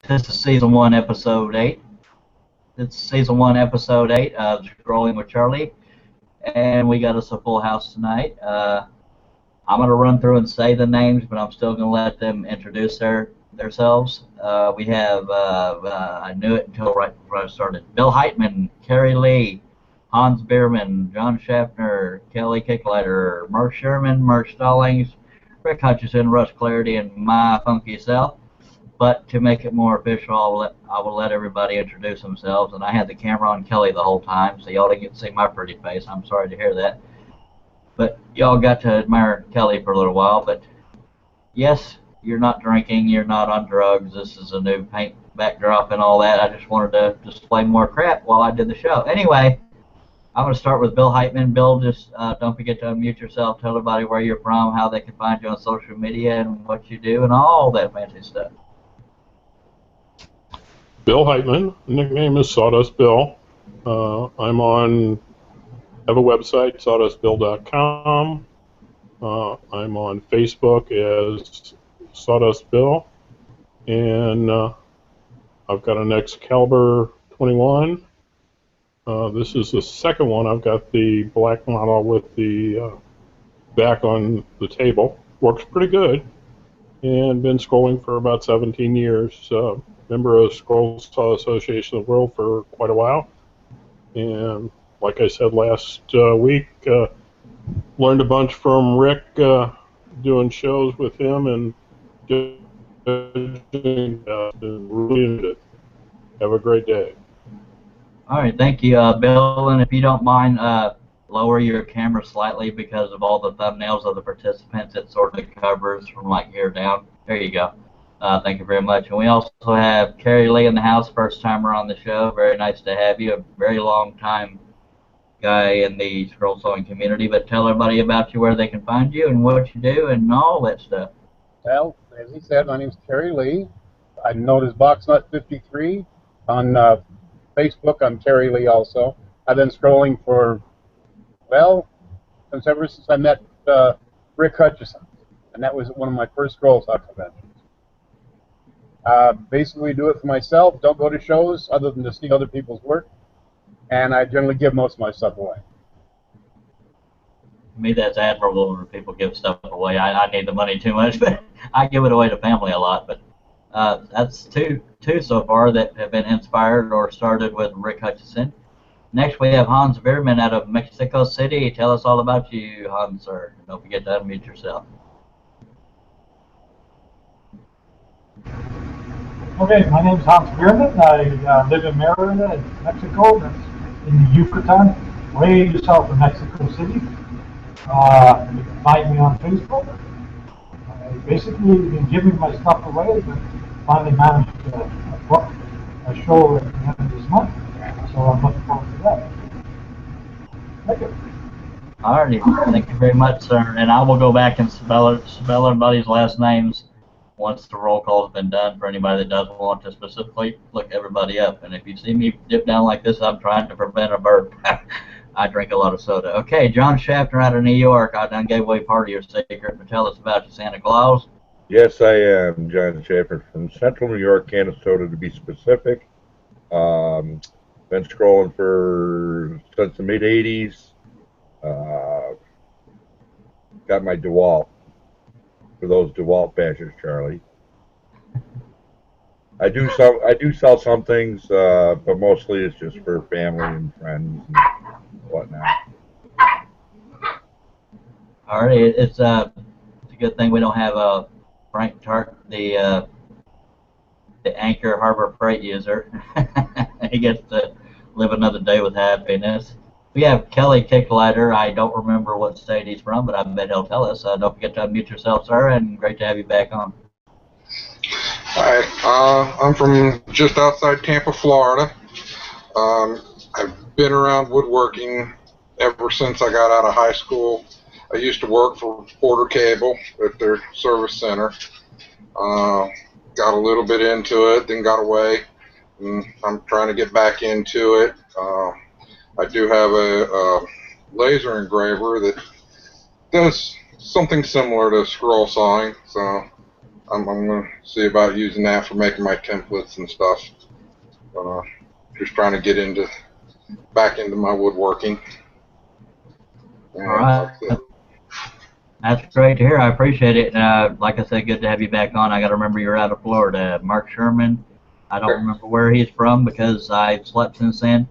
This is season 1, episode 8. It's season 1, episode 8 of Scrolling with Charlie, and we got us a full house tonight. I'm going to run through and say the names, but I'm still going to let them introduce themselves. We have, I knew it until right before I started, Bill Heitman, Carrie Lee, Hans Bierman, John Schaffner, Kelly Kicklighter, Mark Sherman, Mark Stallings, Rick Hutchison, Russ Clarity, and my funky self. But to make it more official, I will let everybody introduce themselves. And I had the camera on Kelly the whole time, so y'all didn't get to see my pretty face. I'm sorry to hear that. But y'all got to admire Kelly for a little while. But yes, you're not drinking, you're not on drugs. This is a new paint backdrop and all that. I just wanted to display more crap while I did the show. Anyway, I'm going to start with Bill Heitman. Bill, just don't forget to unmute yourself. Tell everybody where you're from, how they can find you on social media, and what you do, and all that fancy stuff. Bill Heitman, nickname is Sawdust Bill. I have a website, sawdustbill.com. I'm on Facebook as Sawdust Bill, and I've got an Excalibur 21. This is the second one. I've got the black model with the back on the table. Works pretty good, and been scrolling for about 17 years. Member of Scroll Saw Association of the World for quite a while, and like I said last week, learned a bunch from Rick doing shows with him, and really enjoyed it. Have a great day. All right, thank you, Bill. And if you don't mind, lower your camera slightly because of all the thumbnails of the participants. It sort of covers from like here down. There you go. Thank you very much. And we also have Carrie Lee in the house, first timer on the show. Very nice to have you. A very long time guy in the scroll sewing community. But tell everybody about you, where they can find you, and what you do, and all that stuff. Well, as he said, my name's Carrie Lee. I'm known as BoxNut53 on Facebook. I'm Carrie Lee also. I've been scrolling for, well, ever since I met Rick Hutchison, and that was one of my first scroll saw conventions. Basically do it for myself, don't go to shows other than to see other people's work, and I generally give most of my stuff away. To me, that's admirable when people give stuff away. I need the money too much, but I give it away to family a lot. But that's two so far that have been inspired or started with Rick Hutchison. Next, we have Hans Bierman out of Mexico City. Tell us all about you, Hans, sir. Don't forget to unmute yourself. Okay, my name is Hans Bierman. I live in Merida, Mexico. That's in the Yucatan, way south of Mexico City. You can find me on Facebook. I basically been giving my stuff away, but finally managed to book a show at the end of this month. So I'm looking forward to that. Thank you. All righty, thank you very much, sir. And I will go back and spell everybody's last names once the roll call has been done, for anybody that doesn't want to specifically look everybody up. And if you see me dip down like this, I'm trying to prevent a burp. I drink a lot of soda. Okay, John Schaffner out of New York. I done gave away part of your secret, but tell us about you, Santa Claus. Yes, I am John Schaffner from Central New York, Canastota to be specific. Been scrolling since the mid-'80s. Got my DeWalt. For those DeWalt bashers, Charlie. I do sell some things, but mostly it's just for family and friends and whatnot. All right, it's a good thing we don't have Frank Tart, the Anchor Harbor Freight user. He gets to live another day with happiness. We have Kelly Kicklighter. I don't remember what state he's from, but I bet he'll tell us. Don't forget to unmute yourself, sir, and great to have you back on. Hi, I'm from just outside Tampa, Florida. I've been around woodworking ever since I got out of high school. I used to work for Porter Cable at their service center. Got a little bit into it, then got away. And I'm trying to get back into it. I do have a laser engraver that does something similar to scroll sawing, so I'm going to see about using that for making my templates and stuff. Just trying to get back into my woodworking. All right. That's great to hear. I appreciate it. Like I said, good to have you back on. I got to remember you're out of Florida. Mark Sherman, I don't remember where he's from because I slept since then.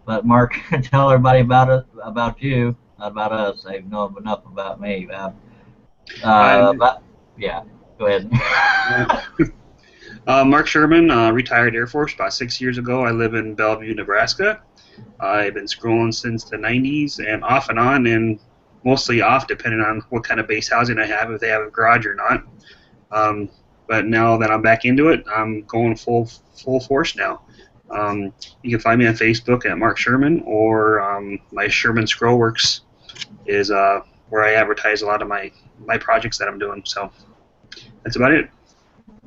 But Mark, tell everybody about you, not about us. They know enough about me. Yeah, go ahead. Mark Sherman, retired Air Force about 6 years ago. I live in Bellevue, Nebraska. I've been scrolling since the 90s and off and on, and mostly off depending on what kind of base housing I have, if they have a garage or not. But now that I'm back into it, I'm going full force now. You can find me on Facebook at Mark Sherman, or my Sherman Scrollworks is where I advertise a lot of my projects that I'm doing. So that's about it.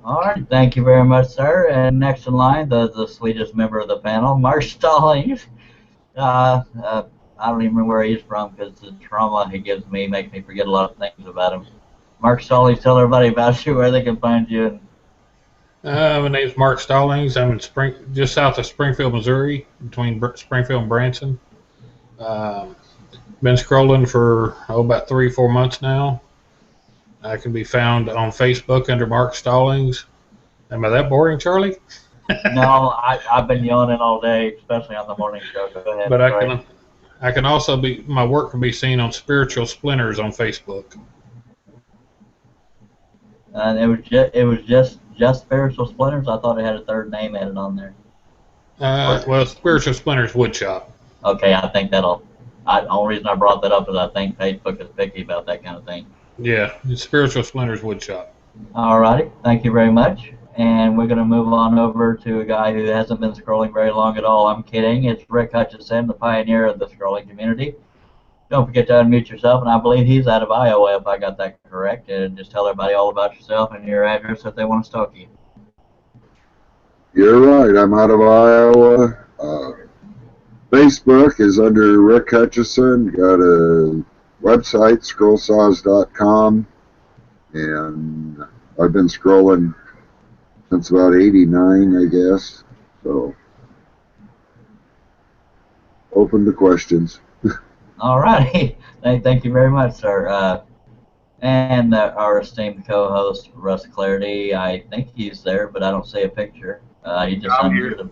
All right, thank you very much, sir. And next in line, the sweetest member of the panel, Mark Stallings. I don't even remember where he's from because the trauma he gives me makes me forget a lot of things about him. Mark Stallings, tell everybody about you, where they can find you. My name's Mark Stallings. I'm in just south of Springfield, Missouri, between Springfield and Branson. Been scrolling for about 3-4 months now. I can be found on Facebook under Mark Stallings. Am I that boring, Charlie? No, I've been yawning all day, especially on the morning show. Go ahead. But I can also my work can be seen on Spiritual Splinters on Facebook. It was just Spiritual Splinters. I thought it had a third name added on there. Well, Spiritual Splinters Woodshop. Okay, I think the only reason I brought that up is I think Facebook is picky about that kind of thing. Yeah, it's Spiritual Splinters Woodshop. All righty, thank you very much. And we're going to move on over to a guy who hasn't been scrolling very long at all. I'm kidding. It's Rick Hutchison, the pioneer of the scrolling community. Don't forget to unmute yourself, and I believe he's out of Iowa, if I got that correct. And just tell everybody all about yourself and your address if they want to stalk you. You're right. I'm out of Iowa. Facebook is under Rick Hutchison. Got a website, scrollsaws.com. And I've been scrolling since about 89, I guess. So, open to questions. All righty. Thank you very much, sir. And our esteemed co-host, Russ Clarity. I think he's there, but I don't see a picture. He just unmuted him.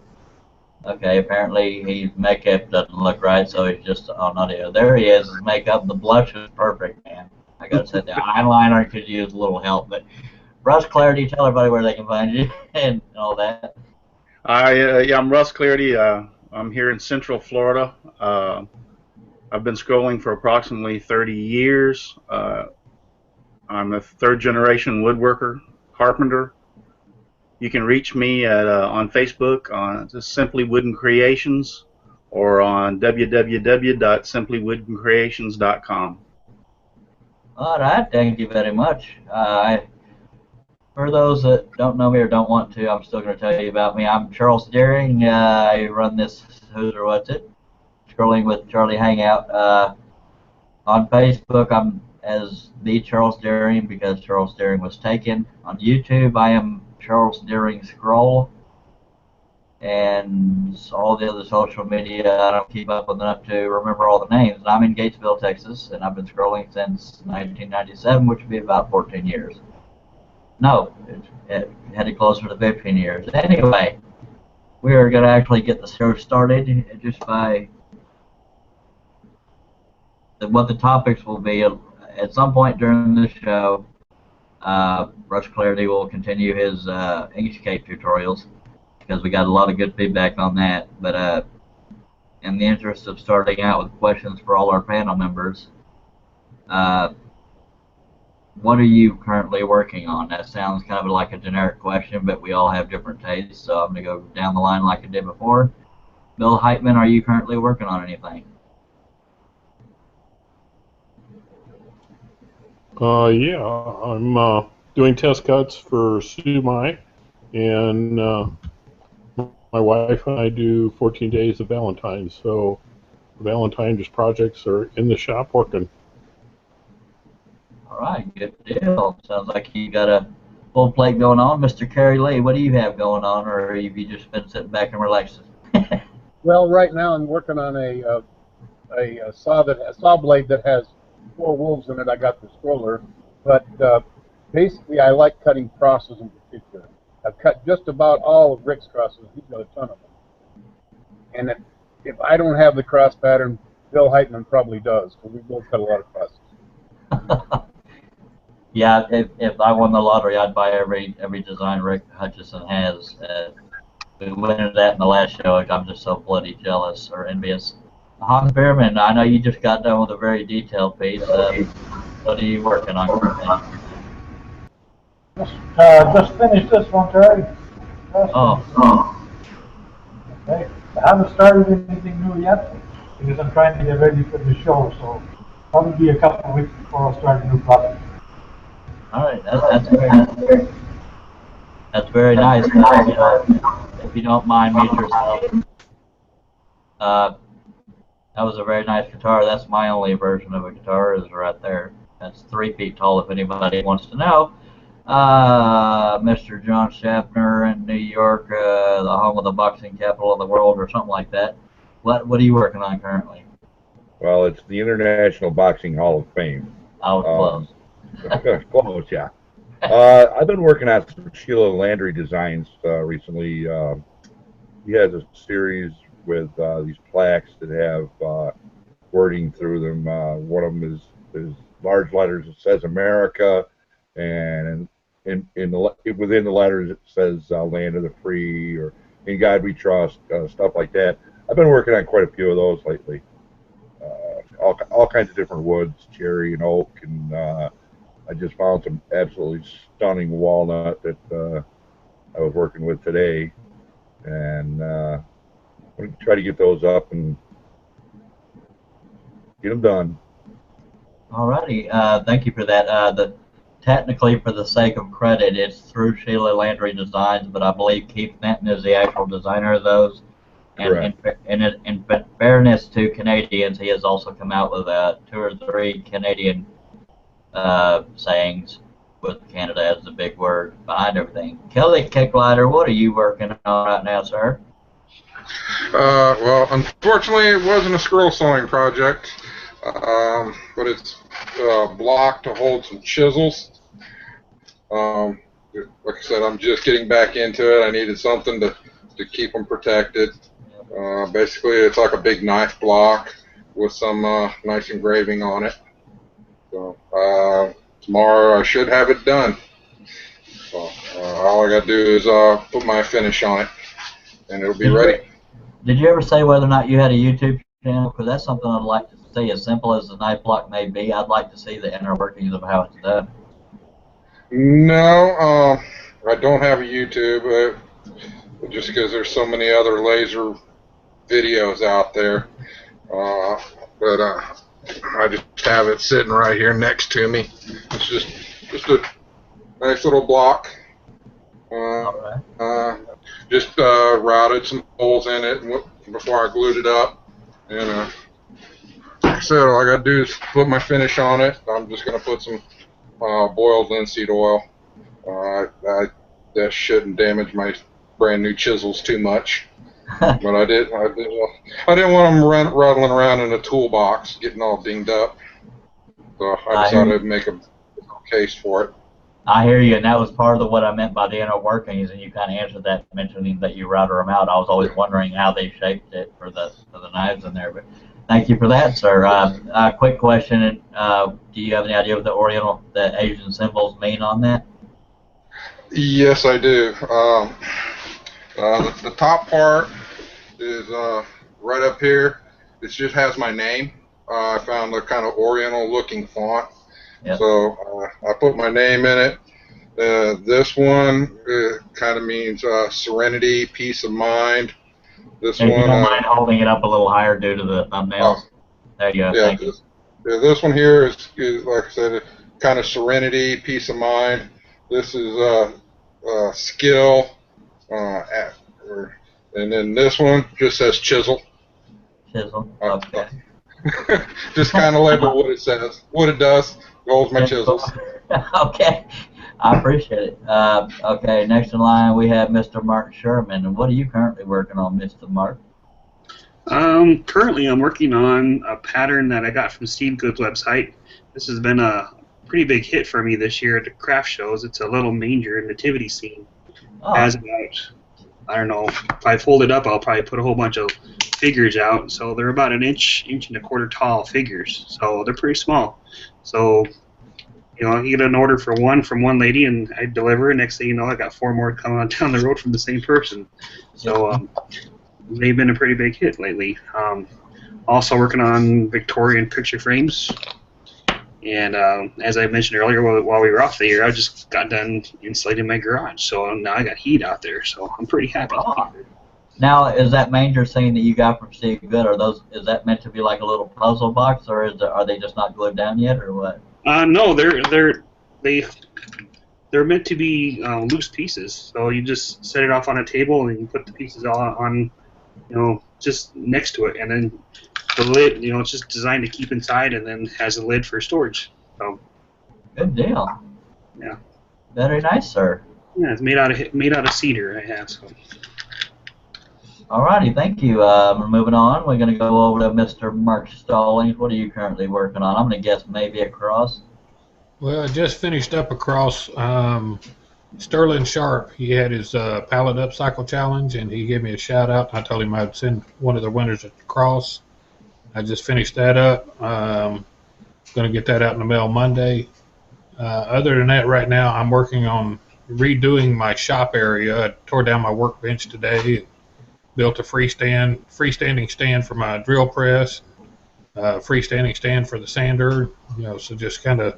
Okay, apparently his makeup doesn't look right, so he's just on audio. There he is, his makeup. The blush is perfect, man. I gotta say, the eyeliner could use a little help, but Russ Clarity, tell everybody where they can find you and all that. Yeah, I'm Russ Clarity. I'm here in Central Florida. I've been scrolling for approximately 30 years. I'm a third-generation woodworker, carpenter. You can reach me on Facebook on just Simply Wooden Creations or on www.simplywoodencreations.com. All right, thank you very much. For those that don't know me or don't want to, I'm still going to tell you about me. I'm Charles Deering. I run this Who's or What's It, Scrolling with Charlie Hangout. On Facebook, I'm as the Charles Deering because Charles Deering was taken. On YouTube, I am Charles Deering Scroll. And all the other social media, I don't keep up with enough to remember all the names. I'm in Gatesville, Texas, and I've been scrolling since 1997, which would be about 14 years. No, it headed closer to 15 years. Anyway, we are going to actually get the show started just by what the topics will be. At some point during the show, Rush Clarity will continue his Inkscape tutorials because we got a lot of good feedback on that. But in the interest of starting out with questions for all our panel members, what are you currently working on? That sounds kind of like a generic question, but we all have different tastes, so I'm going to go down the line like I did before. Bill Heitman, are you currently working on anything? Yeah, I'm doing test cuts for Sumai, and my wife and I do 14 days of Valentine's, so Valentine's projects are in the shop working. All right, good deal. Sounds like you got a full plate going on. Mr. Kerry Lee, what do you have going on, or have you just been sitting back and relaxing? Well, right now I'm working on a saw blade that has 4 wolves in it. I got the scroller, but basically I like cutting crosses in particular. I've cut just about all of Rick's crosses. He's got a ton of them. And if I don't have the cross pattern, Bill Heitman probably does, because we both cut a lot of crosses. Yeah, if I won the lottery, I'd buy every design Rick Hutchison has. We went into that in the last show. I'm just so bloody jealous or envious. Hans Bierman, I know you just got done with a very detailed piece. What are you working on currently? Just finished this one, Terry. Okay. I haven't started anything new yet because I'm trying to get ready for the show, so probably be a couple of weeks before I'll start a new project. All right, that's very nice. If you don't mind, mute yourself. That was a very nice guitar. That's my only version of a guitar, is right there. That's 3 feet tall, if anybody wants to know. Mr. John Schaffner in New York, the home of the boxing capital of the world, or something like that. What are you working on currently? Well, it's the International Boxing Hall of Fame. I was close. Close, yeah. I've been working on some Sheila Landry designs recently. He has a series with these plaques that have wording through them. One of them is large letters that says America, and within the letters it says Land of the Free, or In God We Trust, stuff like that. I've been working on quite a few of those lately. All kinds of different woods, cherry and oak, and I just found some absolutely stunning walnut that I was working with today, and I'm going to try to get those up and get them done. Alrighty, thank you for that. Technically, for the sake of credit, it's through Sheila Landry Designs, but I believe Keith Fenton is the actual designer of those. And in fairness to Canadians, he has also come out with 2 or 3 Canadian sayings, with Canada as the big word behind everything. Kelly Kicklighter, what are you working on right now, sir? Well, unfortunately, it wasn't a scroll sewing project, but it's a block to hold some chisels. Like I said, I'm just getting back into it. I needed something to keep them protected. Basically, it's like a big knife block with some nice engraving on it. So tomorrow I should have it done. So all I got to do is put my finish on it, and it'll be ready. Did you ever say whether or not you had a YouTube channel? Because that's something I'd like to see. As simple as the knife block may be, I'd like to see the inner workings of how it's done. No, I don't have a YouTube, just because there's so many other laser videos out there. But I just have it sitting right here next to me. It's just a nice little block. Just routed some holes in it before I glued it up. And like I said, all I got to do is put my finish on it. I'm just going to put some boiled linseed oil. That shouldn't damage my brand new chisels too much. But I didn't want them rattling around in a toolbox, getting all dinged up. So I decided to make a case for it. I hear you, and that was part of what I meant by the inner workings, and you kind of answered that, mentioning that you router them out. I was always wondering how they shaped it for the knives in there, but thank you for that, sir. Quick question: do you have any idea what the Asian symbols mean on that? Yes, I do. The top part is right up here. It just has my name. I found a kind of Oriental-looking font. Yep. So I put my name in it. This one kind of means serenity, peace of mind. This if one. You don't mind holding it up a little higher due to the thumbnails. There you go. Yeah, Thank you. This one here is like I said, kind of serenity, peace of mind. This is skill, and then this one just says chisel. Chisel. Okay. Just kind of label what it says, what it does. Goes my chisels. Okay. I appreciate it. Okay, next in line we have Mr. Mark Sherman. And what are you currently working on, Mr. Mark? Currently I'm working on a pattern that I got from Steve Good's website. This has been a pretty big hit for me this year at the craft shows. It's a little manger nativity scene. Oh, Has about, I don't know, if I fold it up, I'll probably put a whole bunch of figures out. So they're about an inch and a quarter tall figures. So they're pretty small. So, you know, you get an order for one from one lady, and I deliver. Next thing you know, I got 4 more coming on down the road from the same person. So they've been a pretty big hit lately. Also working on Victorian picture frames. And as I mentioned earlier, while we were off the air, I just got done insulating my garage. So now I got heat out there. So I'm pretty happy. oh. Now, is that manger scene that you got from Steve Good, is that meant to be like a little puzzle box, or are they just not glued down yet, or what? No, they're meant to be loose pieces. So you just set it off on a table and you put the pieces all on, you know, just next to it, and then the lid, you know, it's just designed to keep inside, and then has a lid for storage. So Good deal. yeah, Very nice, sir. yeah, it's made out of cedar. I have so. Alrighty, thank you. We're moving on. We're going to go over to Mr. Mark Stallings. What are you currently working on? I'm going to guess maybe a cross. Well, I just finished up across Sterling Sharp. He had his pallet upcycle challenge, and he gave me a shout out. I told him I'd send one of the winners a cross. I just finished that up. Going to get that out in the mail Monday. Other than that, right now I'm working on redoing my shop area. I tore down my workbench today. Built a freestanding stand for my drill press, freestanding stand for the sander. You know, so just kind of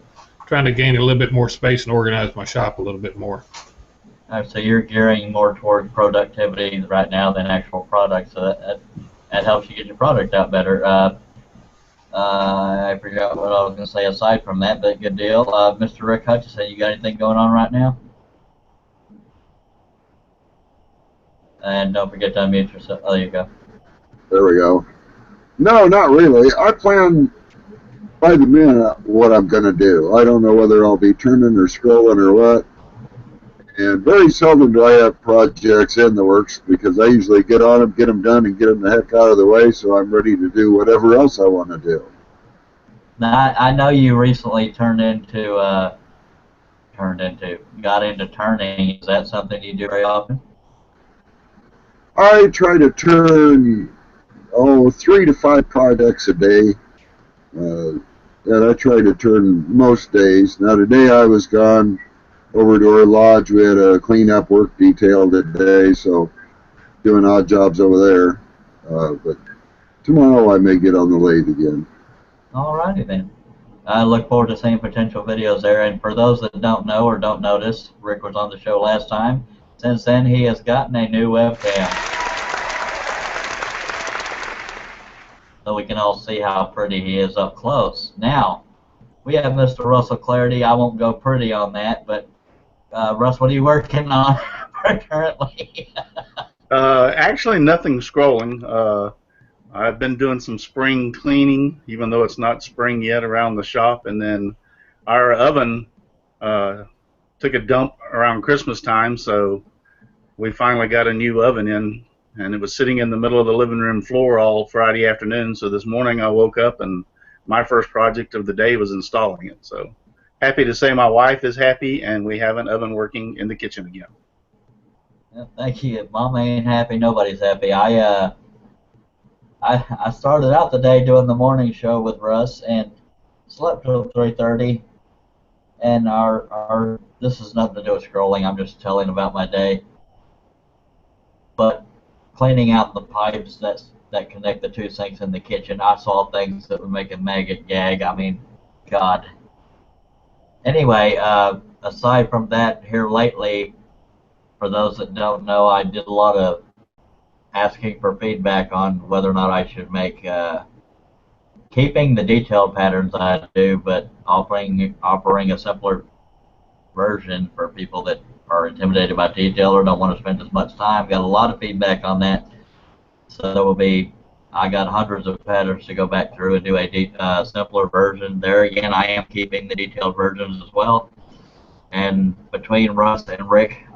trying to gain a little bit more space and organize my shop a little bit more. So you're gearing more toward productivity right now than actual product, so that helps you get your product out better. I forgot what I was going to say aside from that, but good deal. Mr. Rick Hutchison, you got anything going on right now? And don't forget to unmute yourself. Oh, there you go. There we go. No, not really. I plan by the minute what I'm going to do. I don't know whether I'll be turning or scrolling or what. And very seldom do I have projects in the works because I usually get on them, get them done, and get them the heck out of the way so I'm ready to do whatever else I want to do. Now, I know you recently got into turning. Is that something you do very often? I try to turn 3 to 5 projects a day, and I try to turn most days. Now today I was gone over to our lodge. We had a cleanup work detail today, so doing odd jobs over there. But tomorrow I may get on the lathe again. Alrighty then. I look forward to seeing potential videos there. And for those that don't know or don't notice, Rick was on the show last time. Since then, he has gotten a new webcam. So we can all see how pretty he is up close. Now, we have Mr. Russell Clarity. I won't go pretty on that, but Russ, what are you working on currently? Actually, nothing scrolling. I've been doing some spring cleaning, even though it's not spring yet around the shop. And then our oven took a dump around Christmas time, so we finally got a new oven in, and it was sitting in the middle of the living room floor all Friday afternoon. So this morning I woke up and my first project of the day was installing it. So happy to say my wife is happy, and we have an oven working in the kitchen again. Thank you. If Mama ain't happy, nobody's happy. I started out the day doing the morning show with Russ and slept till 3:30. And this has nothing to do with scrolling. I'm just telling about my day. But cleaning out the pipes that connect the 2 sinks in the kitchen, I saw things that would make a maggot gag. I mean, God. Anyway, aside from that, here lately, for those that don't know, I did a lot of asking for feedback on whether or not I should make keeping the detailed patterns I do, but offering a simpler version for people that are intimidated by detail or don't want to spend as much time. Got a lot of feedback on that, so I got hundreds of patterns to go back through and do a simpler version. There again, I am keeping the detailed versions as well. And between Russ and Rick,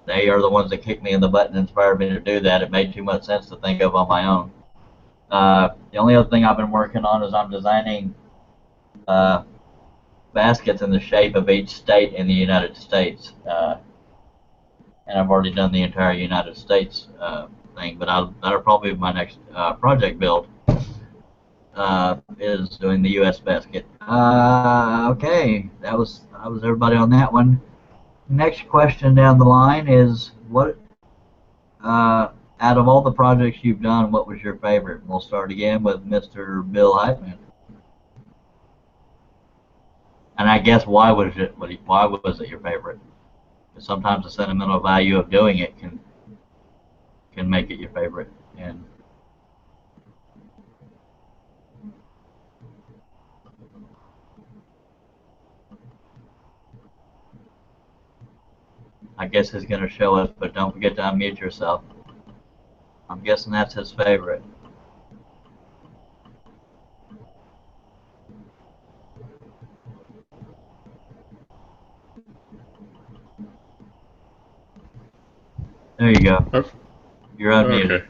they are the ones that kicked me in the butt and inspired me to do that. It made too much sense to think of on my own. The only other thing I've been working on is I'm designing baskets in the shape of each state in the United States. And I've already done the entire United States thing, but that'll probably be my next project build. Is doing the U.S. basket. Okay, that was everybody on that one. Next question down the line is what out of all the projects you've done, what was your favorite? We'll start again with Mr. Bill Heitman. And I guess why was it your favorite? Because sometimes the sentimental value of doing it can make it your favorite. And I guess he's going to show us, but don't forget to unmute yourself. I'm guessing that's his favorite. There you go. Oh, You're unmuted. okay.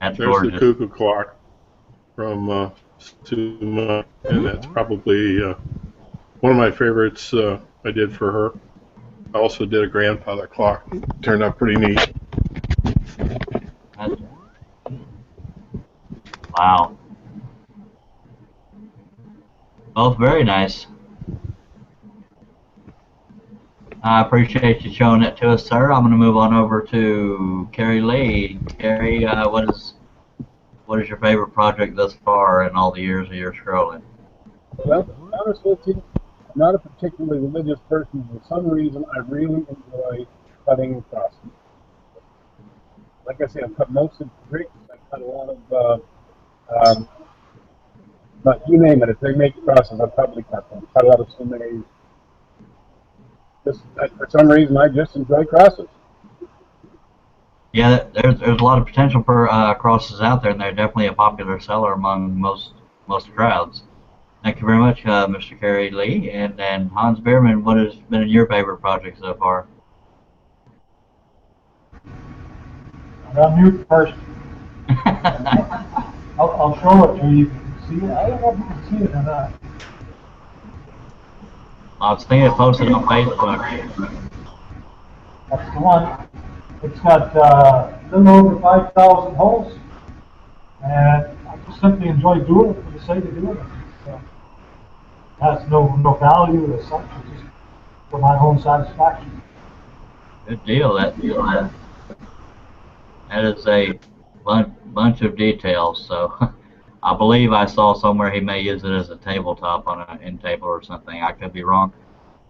That's There's gorgeous. the cuckoo clock from Suma, and that's probably one of my favorites I did for her. I also did a grandfather clock. Turned out pretty neat. Wow. Both very nice. I appreciate you showing it to us, sir. I'm going to move on over to Carrie Lee. Carrie, what is your favorite project thus far in all the years of your scrolling? Well, to be honest with you, I'm not a particularly religious person. For some reason, I really enjoy cutting crosses. Like I say, I've cut most of the bricks. I've cut a lot of, but you name it. If they make crosses, I've probably cut them. Cut a lot of sumacs. For some reason, I just enjoy crosses. Yeah, there's a lot of potential for crosses out there, and they're definitely a popular seller among most crowds. Thank you very much, Mr. Carey Lee. And Hans Bierman, what has been your favorite project so far? I'll mute first. I'll show it to you. You can see it. I don't know if you can see it or not. I've seen it posted on Facebook. That's the one. It's got a little over 5,000 holes, and I just simply enjoy doing it for the sake of doing it. So, it has no value as such, it's just for my own satisfaction. Good deal. That is a bunch of details. So I believe I saw somewhere he may use it as a tabletop on an end table or something. I could be wrong.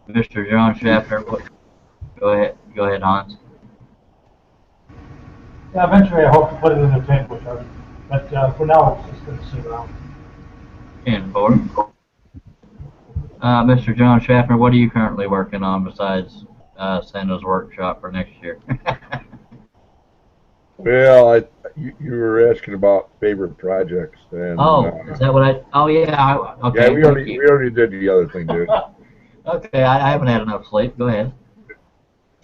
Mr. John Schaffner, go ahead, Hans. Yeah, eventually I hope to put it in a table, but for now it's just going to sit around. And forward. Mr. John Schaffner, what are you currently working on besides Santa's workshop for next year? Well, you were asking about favorite projects, and is that what I? Oh yeah. Okay. Yeah, we already did the other thing, dude. Okay, I haven't had enough sleep. Go ahead.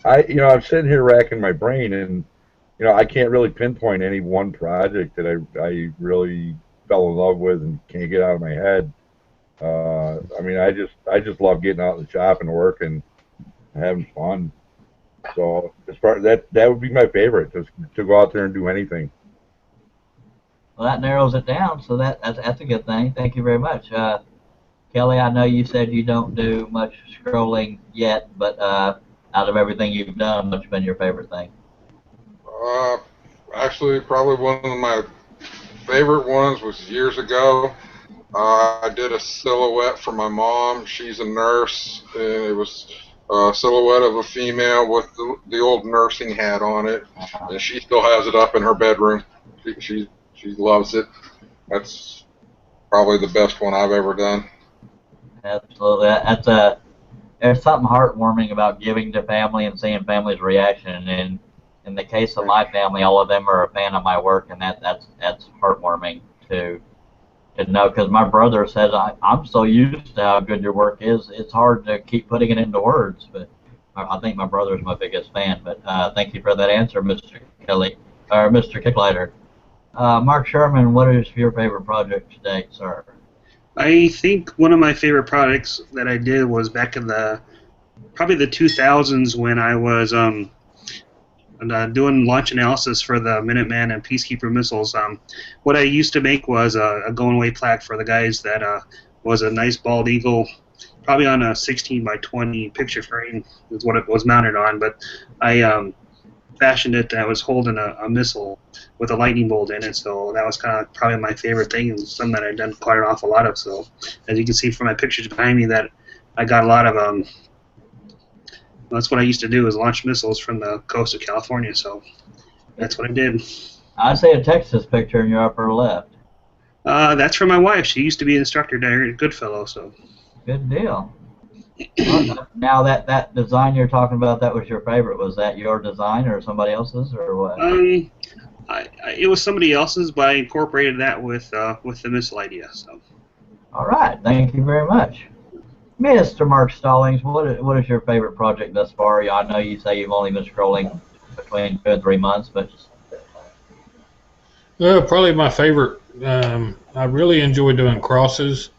I'm sitting here racking my brain, and I can't really pinpoint any one project that I really fell in love with and can't get out of my head. I just love getting out in the shop and working, and having fun. So as far that would be my favorite, just to go out there and do anything. Well, that narrows it down, so that's a good thing. Thank you very much. Kelly, I know you said you don't do much scrolling yet, but out of everything you've done, what's been your favorite thing? Actually, probably one of my favorite ones was years ago. I did a silhouette for my mom. She's a nurse, and it was a silhouette of a female with the old nursing hat on it, and she still has it up in her bedroom. She loves it. That's probably the best one I've ever done. Absolutely. There's something heartwarming about giving to family and seeing family's reaction. And in the case of my family, all of them are a fan of my work, and that's heartwarming too. to know, because my brother says I'm so used to how good your work is, it's hard to keep putting it into words. But I think my brother is my biggest fan. But thank you for that answer, Mr. Kelly, or Mr. Kicklighter. Mark Sherman, what is your favorite project to date, sir? I think one of my favorite projects that I did was back in probably the 2000s when I was doing launch analysis for the Minuteman and Peacekeeper missiles. What I used to make was a going away plaque for the guys that was a nice bald eagle, probably on a 16 by 20 picture frame is what it was mounted on. But I fashioned it that was holding a missile with a lightning bolt in it. So that was kind of probably my favorite thing, and something that I've done quite an awful lot of. So as you can see from my pictures behind me, that I got a lot of that's what I used to do, is launch missiles from the coast of California. So that's what I did. I see a Texas picture in your upper left. That's from my wife. She used to be an instructor there at Goodfellow. So good deal. Now that design you're talking about, that was your favorite. Was that your design or somebody else's, or what? It was somebody else's, but I incorporated that with the missile idea. So. All right. Thank you very much. Mr. Mark Stallings, what is your favorite project thus far? I know you say you've only been scrolling between 2 and 3 months, but probably my favorite. I really enjoy doing crosses.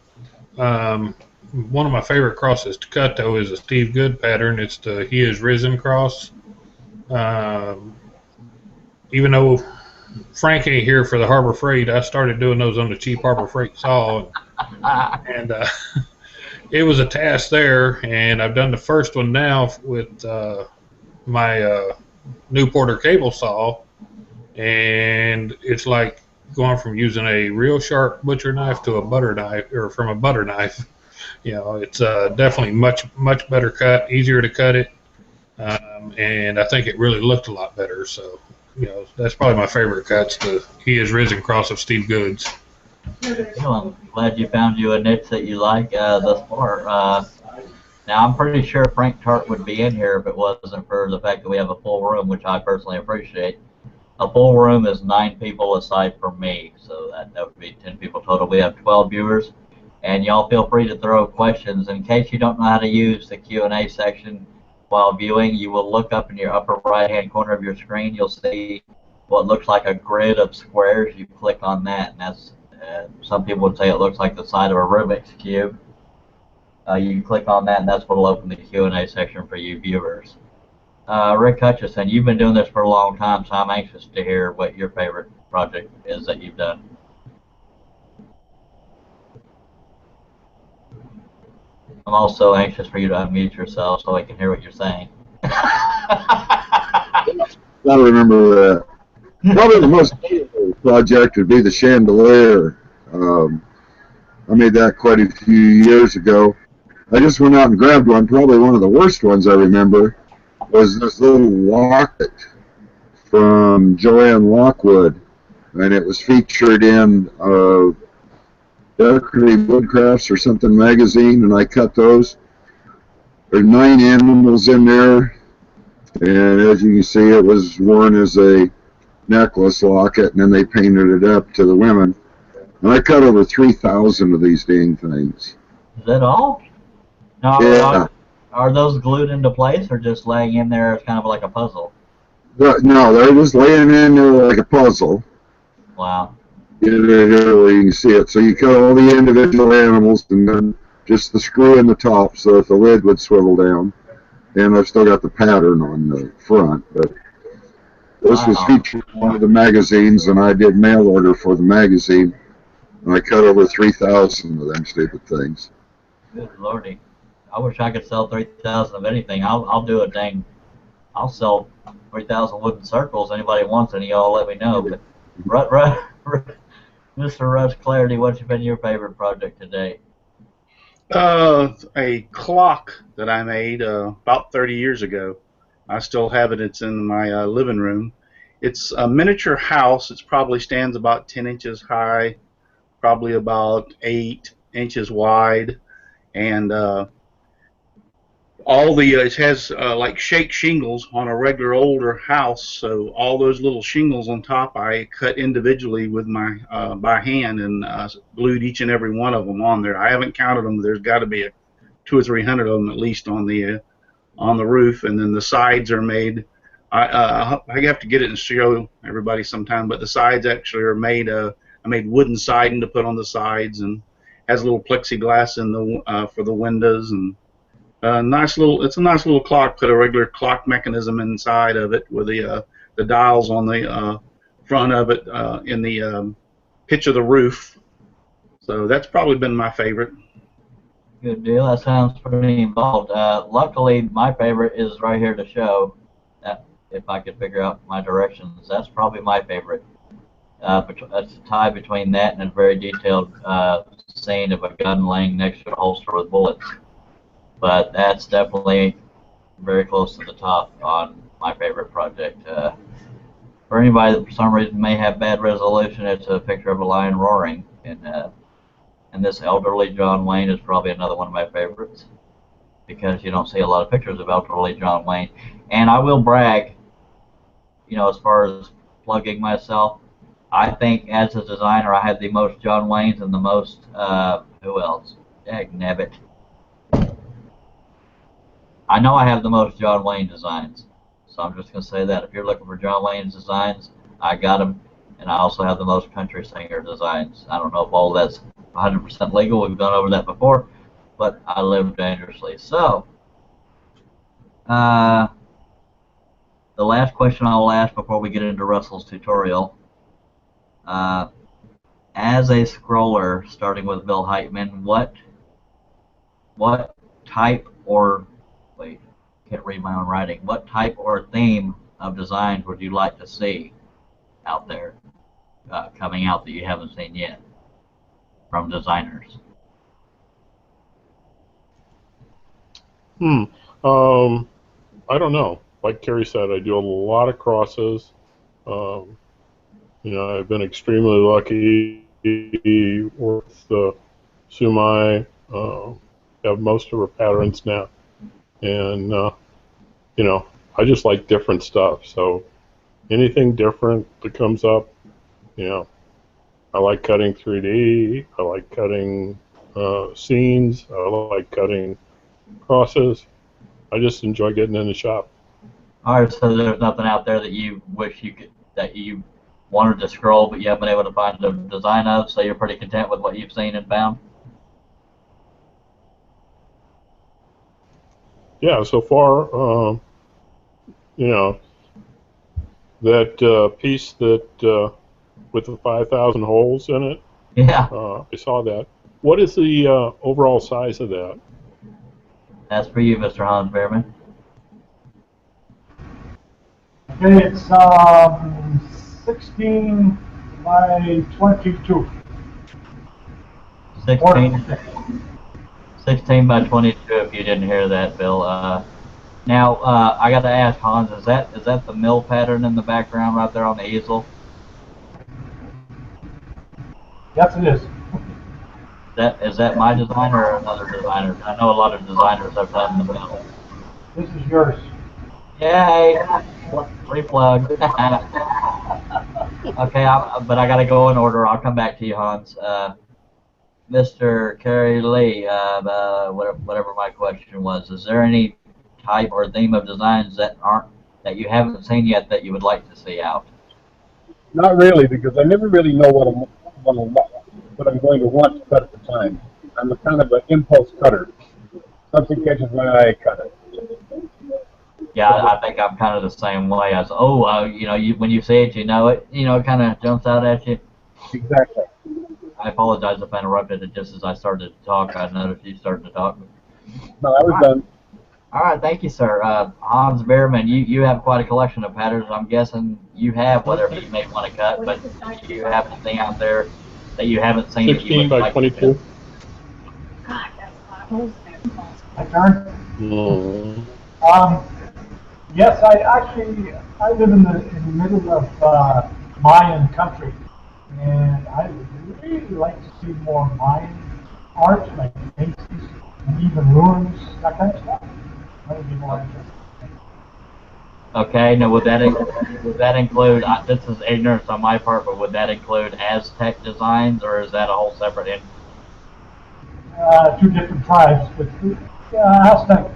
One of my favorite crosses to cut, though, is a Steve Good pattern. It's the He Is Risen cross. Even though Frank ain't here for the Harbor Freight, I started doing those on the cheap Harbor Freight saw, and it was a task there, and I've done the first one now with my new Porter cable saw, and it's like going from using a real sharp butcher knife to a butter knife, or from a butter knife. It's definitely much better cut, easier to cut it, and I think it really looked a lot better. So, that's probably my favorite cuts, the He Is Risen cross of Steve Goods. Well, I'm glad you found you a niche that you like thus far. Now, I'm pretty sure Frank Tart would be in here if it wasn't for the fact that we have a full room, which I personally appreciate. A full room is 9 people aside from me, so that would be 10 people total. We have 12 viewers, and y'all feel free to throw questions. In case you don't know how to use the Q&A section while viewing, you will look up in your upper right-hand corner of your screen. You'll see what looks like a grid of squares. You click on that, and that's some people would say it looks like the side of a Rubik's Cube. You can click on that, and that's what will open the Q&A section for you viewers. Rick Hutchison, you've been doing this for a long time, so I'm anxious to hear what your favorite project is that you've done. I'm also anxious for you to unmute yourself so I can hear what you're saying. I remember that. Probably the most beautiful project would be the chandelier. I made that quite a few years ago. I just went out and grabbed one. Probably one of the worst ones I remember was this little locket from Joanne Lockwood, and it was featured in Decorative Woodcrafts or something magazine, and I cut those. There's 9 animals in there, and as you can see, it was worn as a necklace locket, and then they painted it up to the women. And I cut over 3,000 of these dang things. Is that all? No, yeah. Are those glued into place or just laying in there as kind of like a puzzle? No, they're just laying in there like a puzzle. Wow. Here where you can see it. So you cut all the individual animals and then just the screw in the top so that the lid would swivel down. And I've still got the pattern on the front, but this was featured in one of the magazines, and I did mail order for the magazine, and I cut over 3,000 of them stupid things. Good lordy. I wish I could sell 3,000 of anything. I'll do a dang. I'll sell 3,000 wooden circles. Anybody wants any, y'all let me know. But Mr. Russ Clarity, what's been your favorite project today? A clock that I made about 30 years ago. I still have it. It's in my living room. It's a miniature house. It probably stands about 10 inches high, probably about 8 inches wide, and all the it has like shake shingles on a regular older house, so all those little shingles on top I cut individually with my by hand and glued each and every one of them on there. I haven't counted them. There's got to be 200 or 300 of them at least on the roof, and then the sides are made. I have to get it and show everybody sometime, but the sides actually are made. I made wooden siding to put on the sides, and has a little plexiglass in the for the windows, and nice little. It's a nice little clock. Put a regular clock mechanism inside of it with the dials on the front of it in the pitch of the roof. So that's probably been my favorite. Good deal. That sounds pretty involved. Luckily, my favorite is right here to show. If I could figure out my directions, that's probably my favorite. That's a tie between that and a very detailed scene of a gun laying next to a holster with bullets. But that's definitely very close to the top on my favorite project. For anybody that for some reason may have bad resolution, it's a picture of a lion roaring. And this elderly John Wayne is probably another one of my favorites, because you don't see a lot of pictures of elderly John Wayne. And I will brag, as far as plugging myself, I think as a designer I had the most John Waynes and the most, who else? Dagnabbit. I know I have the most John Wayne designs, so I'm just going to say that. If you're looking for John Wayne's designs, I got them, and I also have the most country singer designs. I don't know if all that's 100% legal. We've gone over that before, but I live dangerously. So, the last question I will ask before we get into Russell's tutorial. As a scroller, starting with Bill Heitman, what type or, wait, can't read my own writing, what type or theme of designs would you like to see out there, coming out that you haven't seen yet from designers? I don't know. Like Kerry said, I do a lot of crosses. I've been extremely lucky with Sumai. Have most of her patterns now, and I just like different stuff. So anything different that comes up, I like cutting 3D. I like cutting scenes. I like cutting crosses. I just enjoy getting in the shop. All right, so there's nothing out there that you wish that you wanted to scroll, but you haven't been able to find the design of, so you're pretty content with what you've seen and found? Yeah, so far, that piece that with the 5,000 holes in it. Yeah. I saw that. What is the overall size of that? That's for you, Mr. Hans Behrman. Okay, it's 16 by 22. 16 by 22, if you didn't hear that, Bill. Now, I got to ask, Hans, is that the mill pattern in the background right there on the easel? Yes, it is. Is that my design or another designer? I know a lot of designers have done the mill. This is yours. Yay! Free plug. Okay, but I got to go in order. I'll come back to you, Hans. Mr. Kerry Lee, whatever my question was, is there any type or theme of designs that you haven't seen yet that you would like to see out? Not really, because I never really know what I'm going to want to cut at the time. I'm a kind of an impulse cutter. Something catches my eye, I cut it. Yeah, I think I'm kind of the same way. As when you see it, you know it. It kind of jumps out at you. Exactly. I apologize if I interrupted it just as I started to talk. I noticed you starting to talk. No, I was done. All right, thank you, sir. Hans Behrman, you have quite a collection of patterns. I'm guessing you have whatever you may want to cut, but do you have anything out there that you haven't seen? 16 by 22. My turn? Mm. Yes, I live in the middle of Mayan country, and I would really like to see more Mayan art, like faces and even ruins, that kind of stuff. That would be more interesting. Okay, now would that include, this is ignorance on my part, but would that include Aztec designs, or is that a whole separate entity? Two different tribes, but Aztec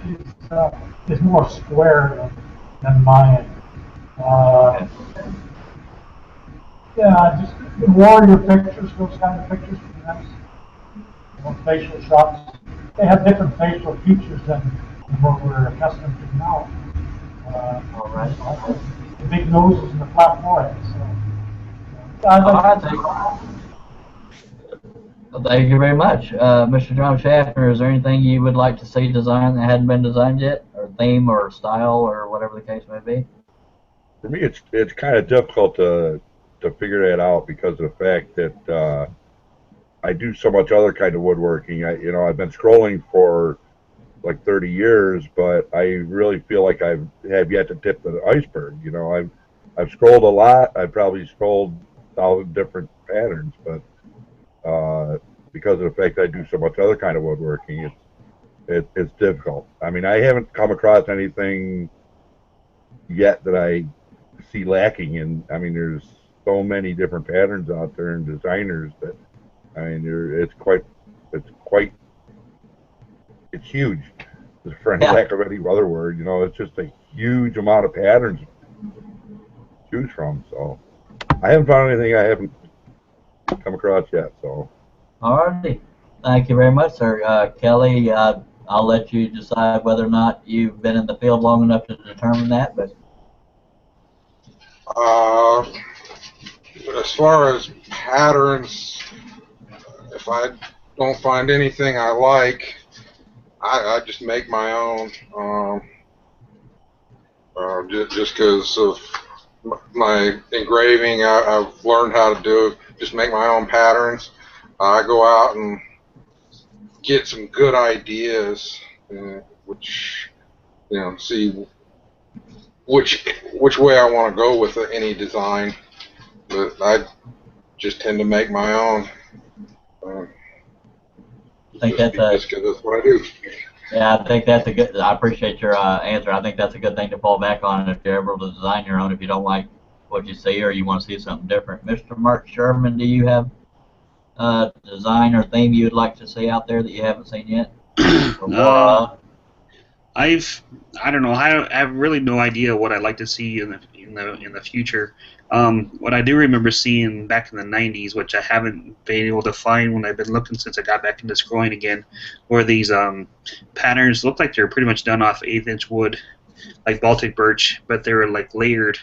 is more square than Mayan. Okay. Yeah, just warrior pictures, those kind of pictures would be nice. Facial shots. They have different facial features than what we're accustomed to now. All right. The big noses and the flat foreheads. So, All right, well, thank you very much. Mr. John Schaffner, is there anything you would like to see designed that hadn't been designed yet, or theme or style or whatever the case may be? For me, it's kind of difficult to figure that out because of the fact that I do so much other kind of woodworking. I've been scrolling for like 30 years, but I really feel like I have yet to tip the iceberg. I've scrolled a lot. I've probably scrolled 1,000 different patterns, but because of the fact that I do so much other kind of woodworking, it's difficult. I mean, I haven't come across anything yet that I see lacking in. I mean, there's so many different patterns out there and designers that, I mean, it's huge, for lack of any other word. It's just a huge amount of patterns to choose from. So I haven't found anything I haven't come across yet. So. Alrighty. Thank you very much, sir. Kelly, I'll let you decide whether or not you've been in the field long enough to determine that. But as far as patterns, if I don't find anything I like, I just make my own. Just because of my engraving, I've learned how to do it. Just make my own patterns. I go out and get some good ideas, which see which way I want to go with any design. But I just tend to make my own. I think just because that's what I do. Yeah, I think that's a good. I appreciate your answer. I think that's a good thing to fall back on if you're able to design your own. If you don't like what you see or you want to see something different, Mr. Mark Sherman, do you have design or theme you'd like to see out there that you haven't seen yet? I don't know. I have really no idea what I'd like to see in the future. What I do remember seeing back in the 90s, which I haven't been able to find when I've been looking since I got back into scrolling again, were these patterns. Looked like they were pretty much done off 1/8" wood, like Baltic birch, but they were like layered,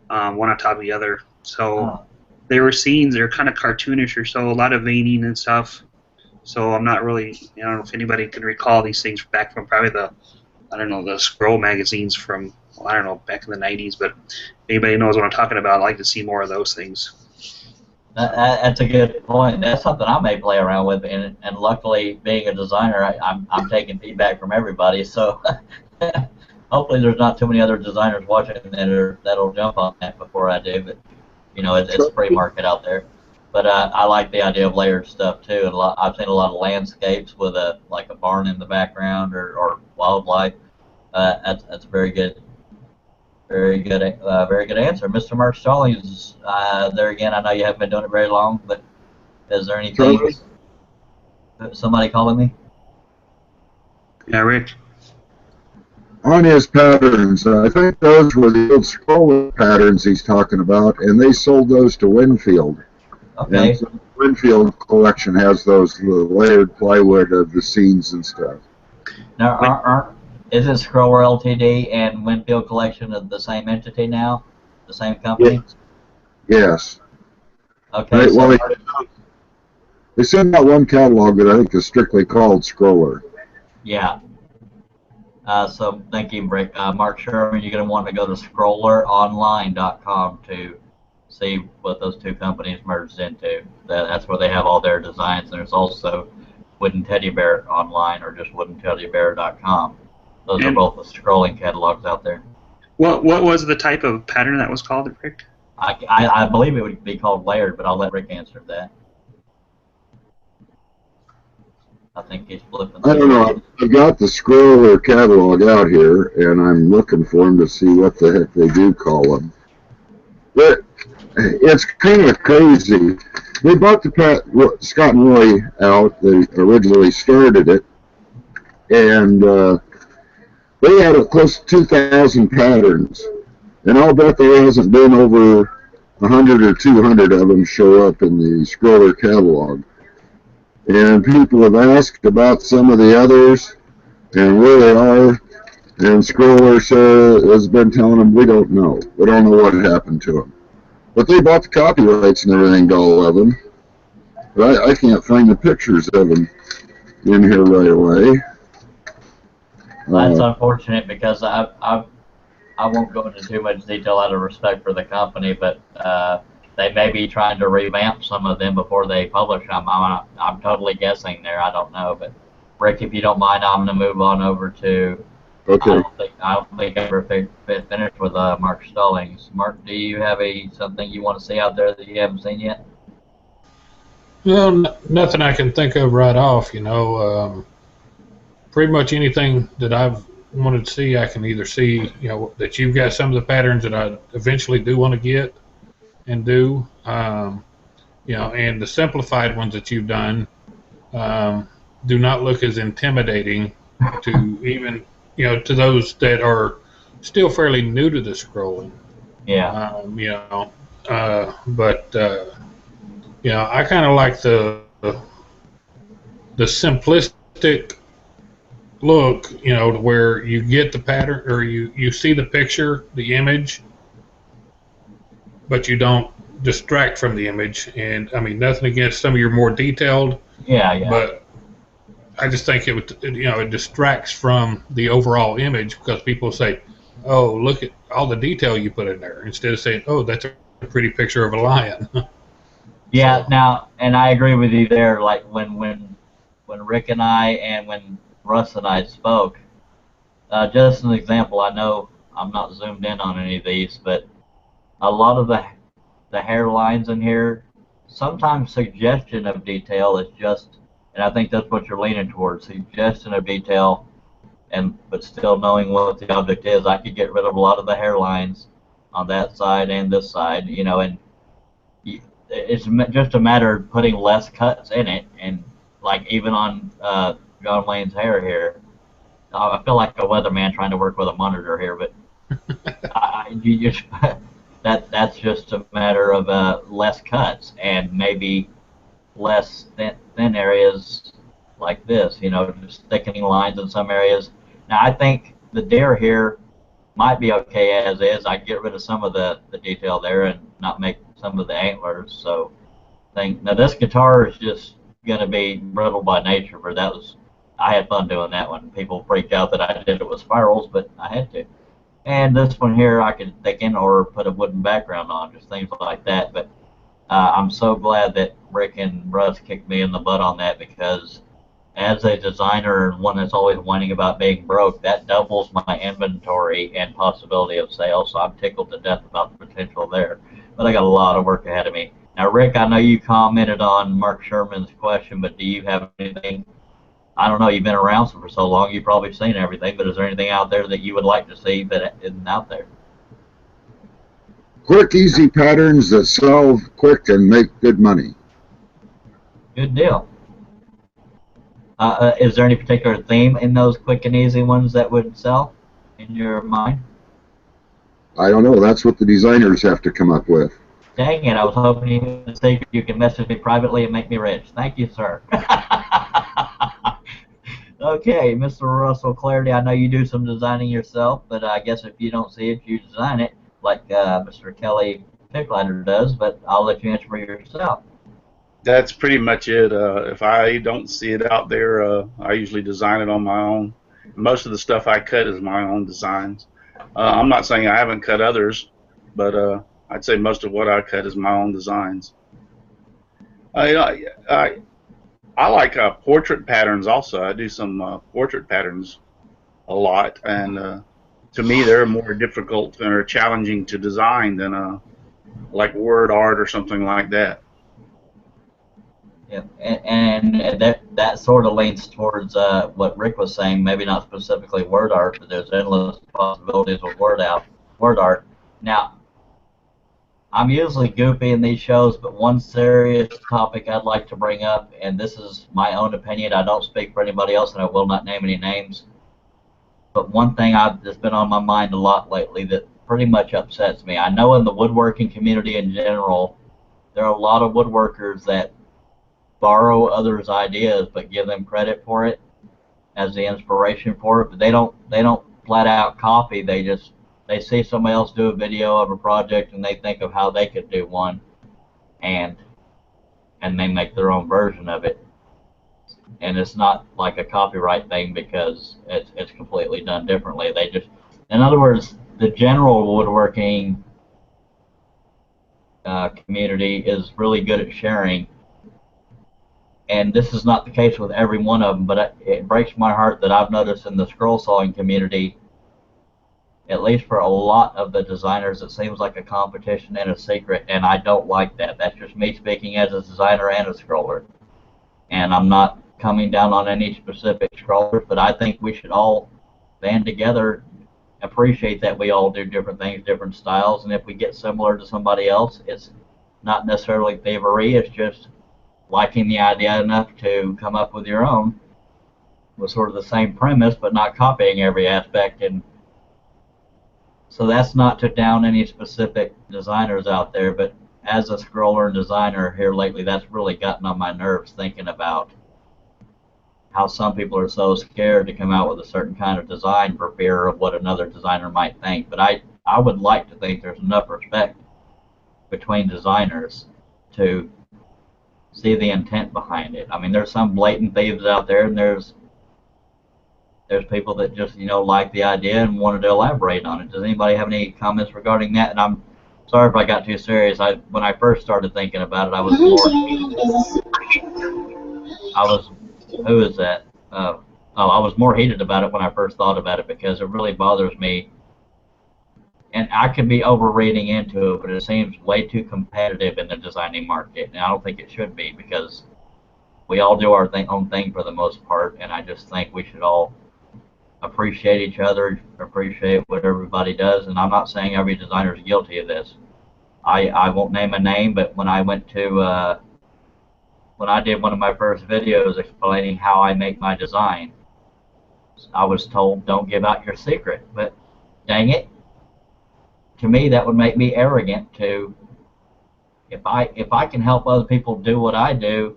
one on top of the other. So they were scenes. They're kind of cartoonish or so, a lot of veining and stuff. So I'm not really, I don't know if anybody can recall these things back from probably the scroll magazines from, back in the 90s, but if anybody knows what I'm talking about, I'd like to see more of those things. That's a good point. That's something I may play around with, and luckily, being a designer, I'm taking feedback from everybody, so hopefully there's not too many other designers watching that'll jump on that before I do, but it's a free market out there. But I like the idea of layered stuff too. And I've seen a lot of landscapes with a barn in the background or wildlife. That's a very good answer, Mr. Mark Stallings. There again, I know you haven't been doing it very long, but is there anything? Somebody calling me? Yeah, Rick. On his patterns, I think those were the old scroller patterns he's talking about, and they sold those to Winfield. Okay. And so the Winfield collection has those layered plywood of the scenes and stuff. Now, is it Scroller Ltd. and Winfield Collection of the same entity now? The same company? Yes. Okay. Right, So well, they sent out one catalog that I think is strictly called Scroller. yeah. So thank you, Rick. Mark Sherman, you're going to want to go to scrolleronline.com to see what those two companies merged into. That's where they have all their designs. There's also Wooden Teddy Bear online or just woodenteddybear.com. Those are both the scrolling catalogs out there. What was the type of pattern that was called, Rick? I believe it would be called layered, but I'll let Rick answer that. I think he's flipping I don't through. know. I've got the scroller catalog out here, and I'm looking for them to see what the heck they do call them. But it's kind of crazy. They bought Scott and Roy out. They originally started it, and they had close to 2,000 patterns. And I'll bet there hasn't been over 100 or 200 of them show up in the scroller catalog. And people have asked about some of the others and where they are. And Scroller has been telling them, we don't know. We don't know what happened to them. But they bought the copyrights and everything to all of them. But I can't find the pictures of them in here right away. That's unfortunate because I won't go into too much detail out of respect for the company, but they may be trying to revamp some of them before they publish them. I'm totally guessing there. I don't know, but Rick, if you don't mind, I'm going to move on over to. Okay. I don't think I ever finished with Mark Stallings. Mark, do you have something you want to see out there that you haven't seen yet? Well, nothing I can think of right off. Pretty much anything that I've wanted to see, I can either see, that you've got some of the patterns that I eventually do want to get and do, and the simplified ones that you've done do not look as intimidating to even, to those that are still fairly new to the scrolling. Yeah. I kind of like the simplistic look, to where you get the pattern or you see the picture, the image, but you don't distract from the image. And I mean, nothing against some of your more detailed. Yeah. But I just think it distracts from the overall image because people say, "Oh, look at all the detail you put in there," instead of saying, "Oh, that's a pretty picture of a lion." Yeah. Now, and I agree with you there. Like when Rick and I and when Russ and I spoke, just an example. I know I'm not zoomed in on any of these, but a lot of the hairlines in here, sometimes suggestion of detail is just, and I think that's what you're leaning towards, suggestion of detail, but still knowing what the object is. I could get rid of a lot of the hairlines on that side and this side, and it's just a matter of putting less cuts in it, and like even on John Wayne's hair here, I feel like a weatherman trying to work with a monitor here, but that's just a matter of less cuts and maybe less thin areas like this, just thickening lines in some areas. Now I think the deer here might be okay as is. I'd get rid of some of the detail there and not make some of the antlers. So now this guitar is just going to be brittle by nature, but I had fun doing that one. People freaked out that I did it with spirals, but I had to. And this one here I could thicken or put a wooden background on, just things like that. But I'm so glad that Rick and Russ kicked me in the butt on that, because as a designer and one that's always whining about being broke, that doubles my inventory and possibility of sales. So I'm tickled to death about the potential there. But I got a lot of work ahead of me. Now, Rick, I know you commented on Mark Sherman's question, but do you have anything? I don't know, you've been around for so long, you've probably seen everything, but is there anything out there that you would like to see that isn't out there? Quick, easy patterns that sell quick and make good money. Good deal. Is there any particular theme in those quick and easy ones that would sell in your mind? I don't know. That's what the designers have to come up with. Dang it, I was hoping you could say you can message me privately and make me rich. Thank you, sir. Okay, Mr. Russell Clarity, I know you do some designing yourself, but I guess if you don't see it, you design it, like Mr. Kelly Picklander does, but I'll let you answer for yourself. That's pretty much it. If I don't see it out there, I usually design it on my own. Most of the stuff I cut is my own designs. I'm not saying I haven't cut others, but I'd say most of what I cut is my own designs. I like portrait patterns also. I do some portrait patterns a lot, and to me they're more difficult or challenging to design than like word art or something like that. Yeah, and that sort of leans towards what Rick was saying. Maybe not specifically word art, but there's endless possibilities with word art. Now, I'm usually goofy in these shows, but one serious topic I'd like to bring up, and this is my own opinion. I don't speak for anybody else, and I will not name any names. But one thing that's been on my mind a lot lately that pretty much upsets me. I know in the woodworking community in general, there are a lot of woodworkers that borrow others' ideas but give them credit for it as the inspiration for it. But they don't flat out copy. They see somebody else do a video of a project and they think of how they could do one, and they make their own version of it. And it's not like a copyright thing because it's completely done differently. They just, in other words, the general woodworking community is really good at sharing. And this is not the case with every one of them, but it breaks my heart that I've noticed in the scroll sawing community, at least for a lot of the designers, it seems like a competition and a secret, and I don't like that. That's just me speaking as a designer and a scroller. And I'm not coming down on any specific scrollers, but I think we should all band together, appreciate that we all do different things, different styles, and if we get similar to somebody else, it's not necessarily thievery, it's just liking the idea enough to come up with your own with sort of the same premise, but not copying every aspect. And so that's not to down any specific designers out there, but as a scroller and designer here lately, that's really gotten on my nerves thinking about how some people are so scared to come out with a certain kind of design for fear of what another designer might think. But I would like to think there's enough respect between designers to see the intent behind it. I mean, there's some blatant thieves out there, and there's people that just, like the idea and wanted to elaborate on it. Does anybody have any comments regarding that? And I'm sorry if I got too serious. When I first started thinking about it, I was who is that? I was more heated about it when I first thought about it because it really bothers me. And I could be overreading into it, but it seems way too competitive in the designing market, and I don't think it should be because we all do our own thing for the most part, and I just think we should all appreciate each other, appreciate what everybody does, and I'm not saying every designer is guilty of this. I won't name a name, but when I did one of my first videos explaining how I make my design, I was told don't give out your secret, but dang it. To me, that would make me arrogant to, if I can help other people do what I do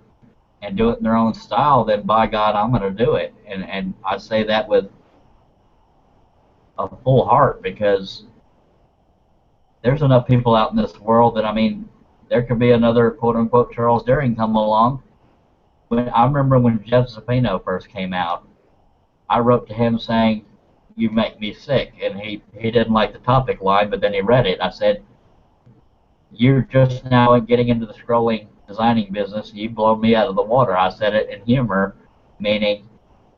and do it in their own style, then by God, I'm going to do it. And I say that with a full heart because there's enough people out in this world that, I mean, there could be another quote-unquote Charles Deering come along. I remember when Jeff Zappino first came out, I wrote to him saying, "You make me sick," and he didn't like the topic line, but then he read it. I said, "You're just now getting into the scrolling designing business. You've blown me out of the water." I said it in humor, meaning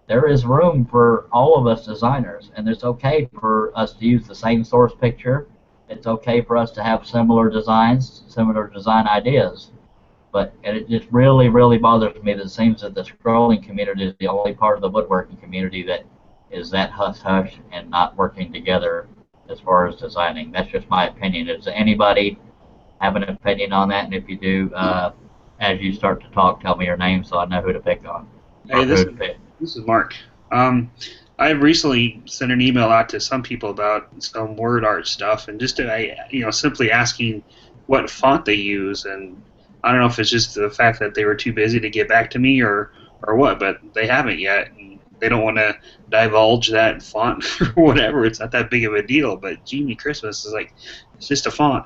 there is room for all of us designers, and it's okay for us to use the same source picture. It's okay for us to have similar designs, similar design ideas. And it just really, really bothers me that it seems that the scrolling community is the only part of the woodworking community that is that hush-hush and not working together as far as designing. That's just my opinion. Does anybody have an opinion on that? And if you do, as you start to talk, tell me your name so I know who to pick on. Hey, this is Mark. I recently sent an email out to some people about some word art stuff, and just simply asking what font they use, and I don't know if it's just the fact that they were too busy to get back to me or what, but they haven't yet. And they don't want to divulge that font or whatever. It's not that big of a deal, but Genie Christmas is like, it's just a font,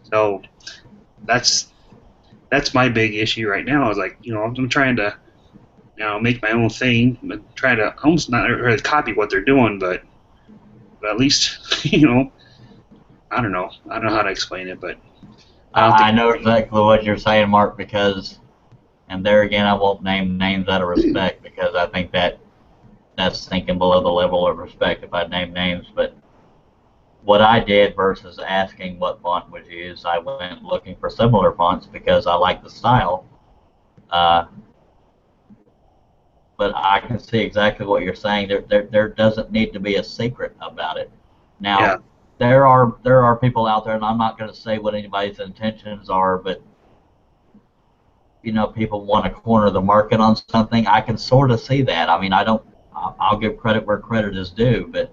So that's my big issue right now. Is like, I'm trying to make my own thing, but trying to almost not really copy what they're doing, but at least I don't know how to explain it, but I know exactly what you're saying, Mark, because, and there again, I won't name names out of respect because I think that's sinking below the level of respect if I name names. But what I did versus asking what font was used, I went looking for similar fonts because I like the style. Uh, but I can see exactly what you're saying. There doesn't need to be a secret about it. Now, Yeah. there are people out there, and I'm not going to say what anybody's intentions are, but people want to corner the market on something. I can sort of see that. I mean, I'll give credit where credit is due, but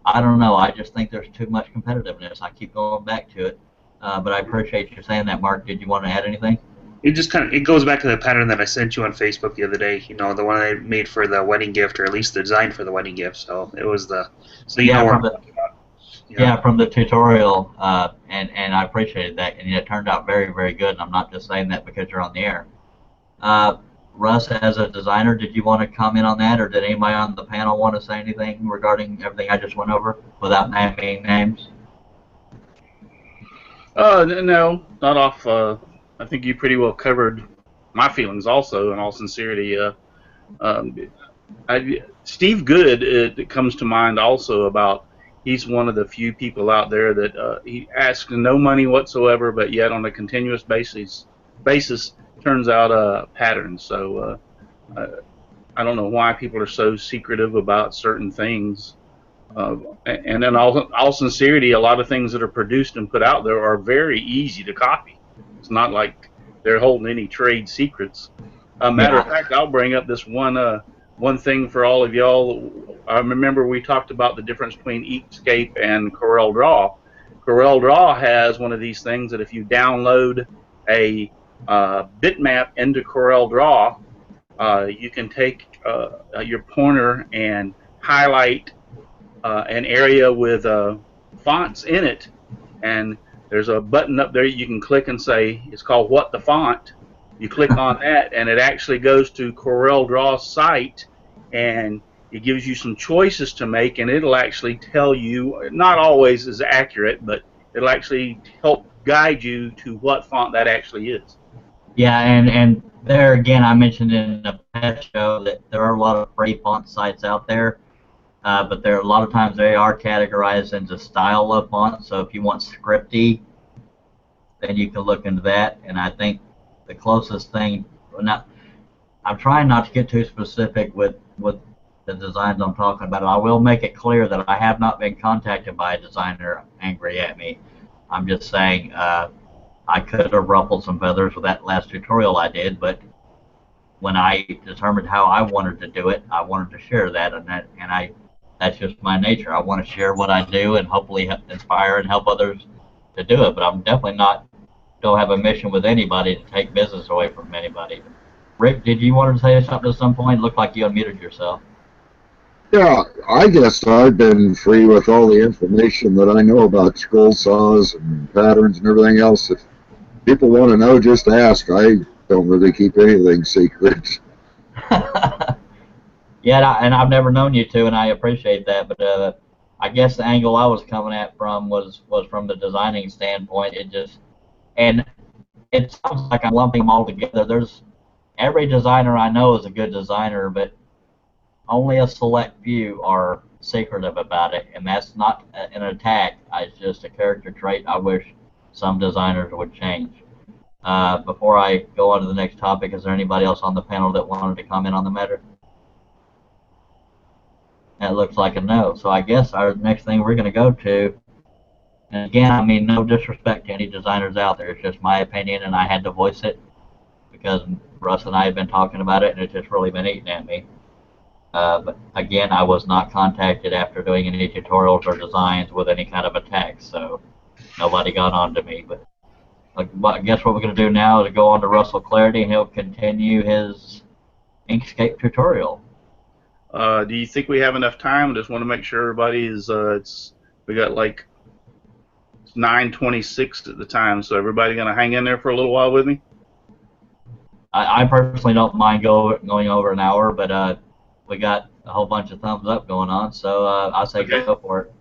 I don't know. I just think there's too much competitiveness. I keep going back to it. But I appreciate you saying that, Mark. Did you want to add anything? It just it goes back to the pattern that I sent you on Facebook the other day. The one I made for the wedding gift, or at least the design for the wedding gift. So it was so yeah, what from I'm talking about. Yeah, from the tutorial, and I appreciated that, and it turned out very, very good. And I'm not just saying that because you're on the air. Russ, as a designer, did you want to comment on that, or did anybody on the panel want to say anything regarding everything I just went over without naming names? No, not off. I think you pretty well covered my feelings also, in all sincerity. Um, Steve Good, it comes to mind also about, he's one of the few people out there that he asks no money whatsoever, but yet on a continuous basis turns out patterns. So I don't know why people are so secretive about certain things. And in all sincerity, a lot of things that are produced and put out there are very easy to copy. It's not like they're holding any trade secrets. Matter of fact, I'll bring up this one thing for all of y'all. I remember we talked about the difference between Inkscape and CorelDRAW. CorelDRAW has one of these things that if you download a bitmap into CorelDRAW, you can take your pointer and highlight an area with fonts in it, and there's a button up there you can click and say, it's called What the Font. You click on that, and it actually goes to CorelDRAW's site, and it gives you some choices to make, and it'll actually tell you, not always is accurate, but it'll actually help guide you to what font that actually is. Yeah, and there again, I mentioned in the past show that there are a lot of free font sites out there, but there are a lot of times they are categorized into style of font. So if you want scripty, then you can look into that. And I think the closest thing, I'm trying not to get too specific with the designs I'm talking about. I will make it clear that I have not been contacted by a designer angry at me. I'm just saying I could have ruffled some feathers with that last tutorial I did, but when I determined how I wanted to do it, I wanted to share that, and that's just my nature. I want to share what I do and hopefully inspire and help others to do it, but I'm definitely don't have a mission with anybody to take business away from anybody. Rick, did you want to say something at some point? It looked like you unmuted yourself. Yeah, I guess I've been free with all the information that I know about scroll saws and patterns and everything else. If people want to know, just ask. I don't really keep anything secret. Yeah, and I've never known you to, and I appreciate that. But I guess the angle I was coming at was from the designing standpoint. And it sounds like I'm lumping them all together. Every designer I know is a good designer, but only a select few are secretive about it, and that's not an attack. It's just a character trait I wish some designers would change. Before I go on to the next topic, is there anybody else on the panel that wanted to comment on the matter? That looks like a no. So I guess our next thing we're going to go to, and again, I mean no disrespect to any designers out there. It's just my opinion, and I had to voice it because Russ and I have been talking about it, and it's just really been eating at me. But again, I was not contacted after doing any tutorials or designs with any kind of attack, so nobody got on to me. But I guess what we're going to do now is go on to Russell Clarity, and he'll continue his Inkscape tutorial. Do you think we have enough time? I just want to make sure everybody is. We got like 9:26 at the time, so everybody gonna hang in there for a little while with me? I personally don't mind going over an hour, but we got a whole bunch of thumbs up going on, so I say go for it.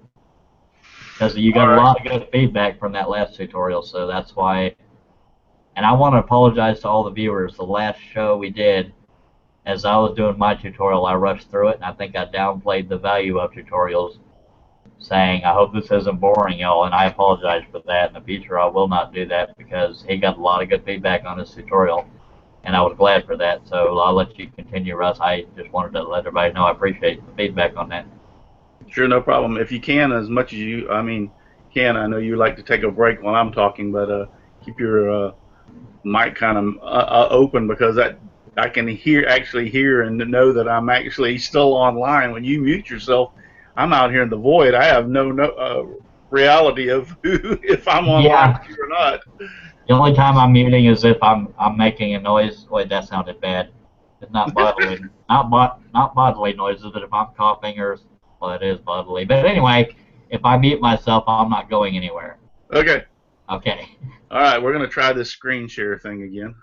Because you got a lot of good feedback from that last tutorial, so that's why. And I want to apologize to all the viewers. The last show we did, as I was doing my tutorial, I rushed through it, and I think I downplayed the value of tutorials, saying, I hope this isn't boring, y'all, and I apologize for that. In the future, I will not do that because he got a lot of good feedback on his tutorial. and I was glad for that. So I'll let you continue, Russ. I just wanted to let everybody know I appreciate the feedback on that. Sure, no problem. If you can, as much as you, can. I know you like to take a break while I'm talking, but keep your mic kind of open, because that I can actually hear and know that I'm actually still online. When you mute yourself, I'm out here in the void. I have no reality of if I'm online Yeah. with you or not. The only time I'm muting is if I'm making a noise. Wait, that sounded bad. It's not bodily, not bodily noises, but if I'm coughing or, well, it is bodily. But anyway, if I mute myself, I'm not going anywhere. Okay. Okay. All right, we're gonna try this screen share thing again.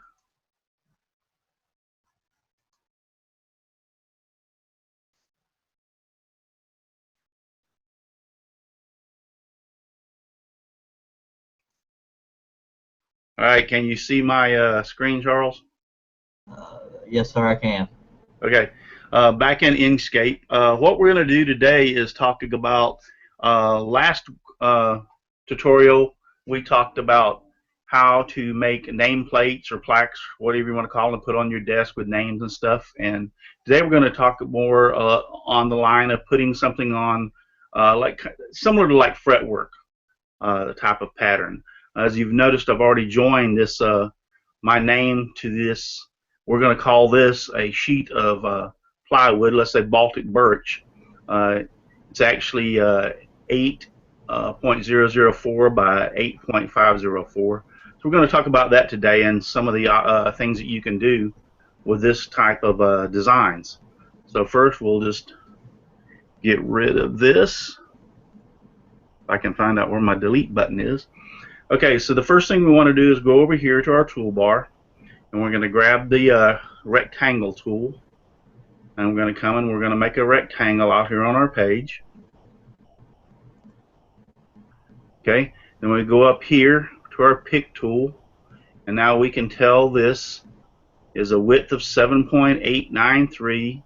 All right, can you see my screen, Charles? Yes, sir, I can. Okay, back in Inkscape, what we're going to do today is talk about last tutorial we talked about how to make nameplates or plaques, whatever you want to call them, put on your desk with names and stuff. And today we're going to talk more on the line of putting something on like similar to like fretwork, the type of pattern. As you've noticed, I've already joined this my name to this. We're going to call this a sheet of plywood, let's say Baltic birch. It's actually 8.004 by 8.504. So we're going to talk about that today and some of the things that you can do with this type of designs. So first we'll just get rid of this. If I can find out where my delete button is. Okay, so the first thing we want to do is go over here to our toolbar, and we're going to grab the rectangle tool, and we're going to come and we're going to make a rectangle out here on our page. Okay, then we go up here to our pick tool, and now we can tell this is a width of 7.893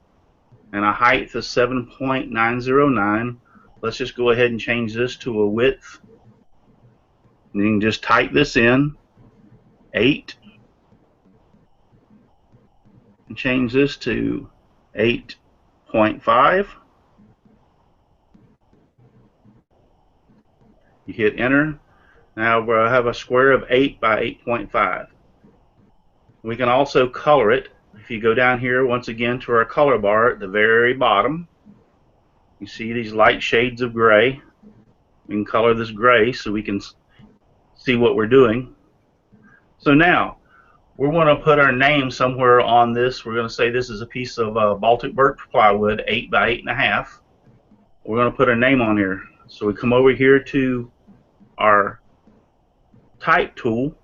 and a height of 7.909. Let's just go ahead and change this to a width. And you can just type this in, 8, and change this to 8.5. You hit enter. Now we'll have a square of 8 by 8.5. We can also color it. If you go down here once again to our color bar at the very bottom, you see these light shades of gray. We can color this gray so we can see what we're doing. So now we're going to put our name somewhere on this. We're going to say this is a piece of Baltic birch plywood, 8 by 8.5. We're going to put our name on here. So we come over here to our type tool.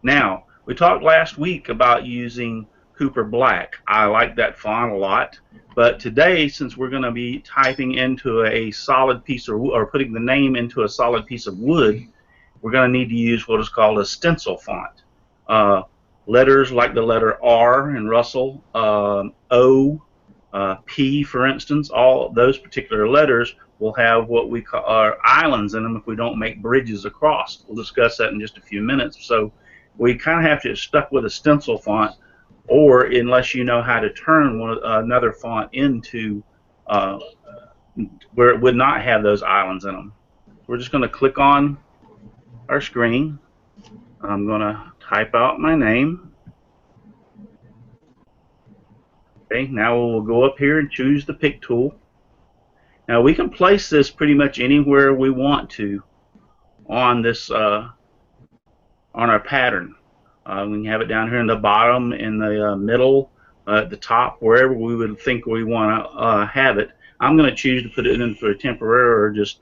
Now, we talked last week about using Cooper Black. I like that font a lot. But today, since we're going to be typing into a solid piece of, or putting the name into a solid piece of wood, we're going to need to use what is called a stencil font. Letters like the letter R in Russell, O, P, for instance, all those particular letters will have what we call islands in them if we don't make bridges across. We'll discuss that in just a few minutes. So we kind of have to get stuck with a stencil font, or unless you know how to turn another font into where it would not have those islands in them. We're just going to click on our screen. I'm going to type out my name. Okay, now we'll go up here and choose the pick tool. Now we can place this pretty much anywhere we want to on this on our pattern. We can have it down here in the bottom, in the middle, at the top, wherever we would think we want to have it. I'm going to choose to put it in for a temporary, or just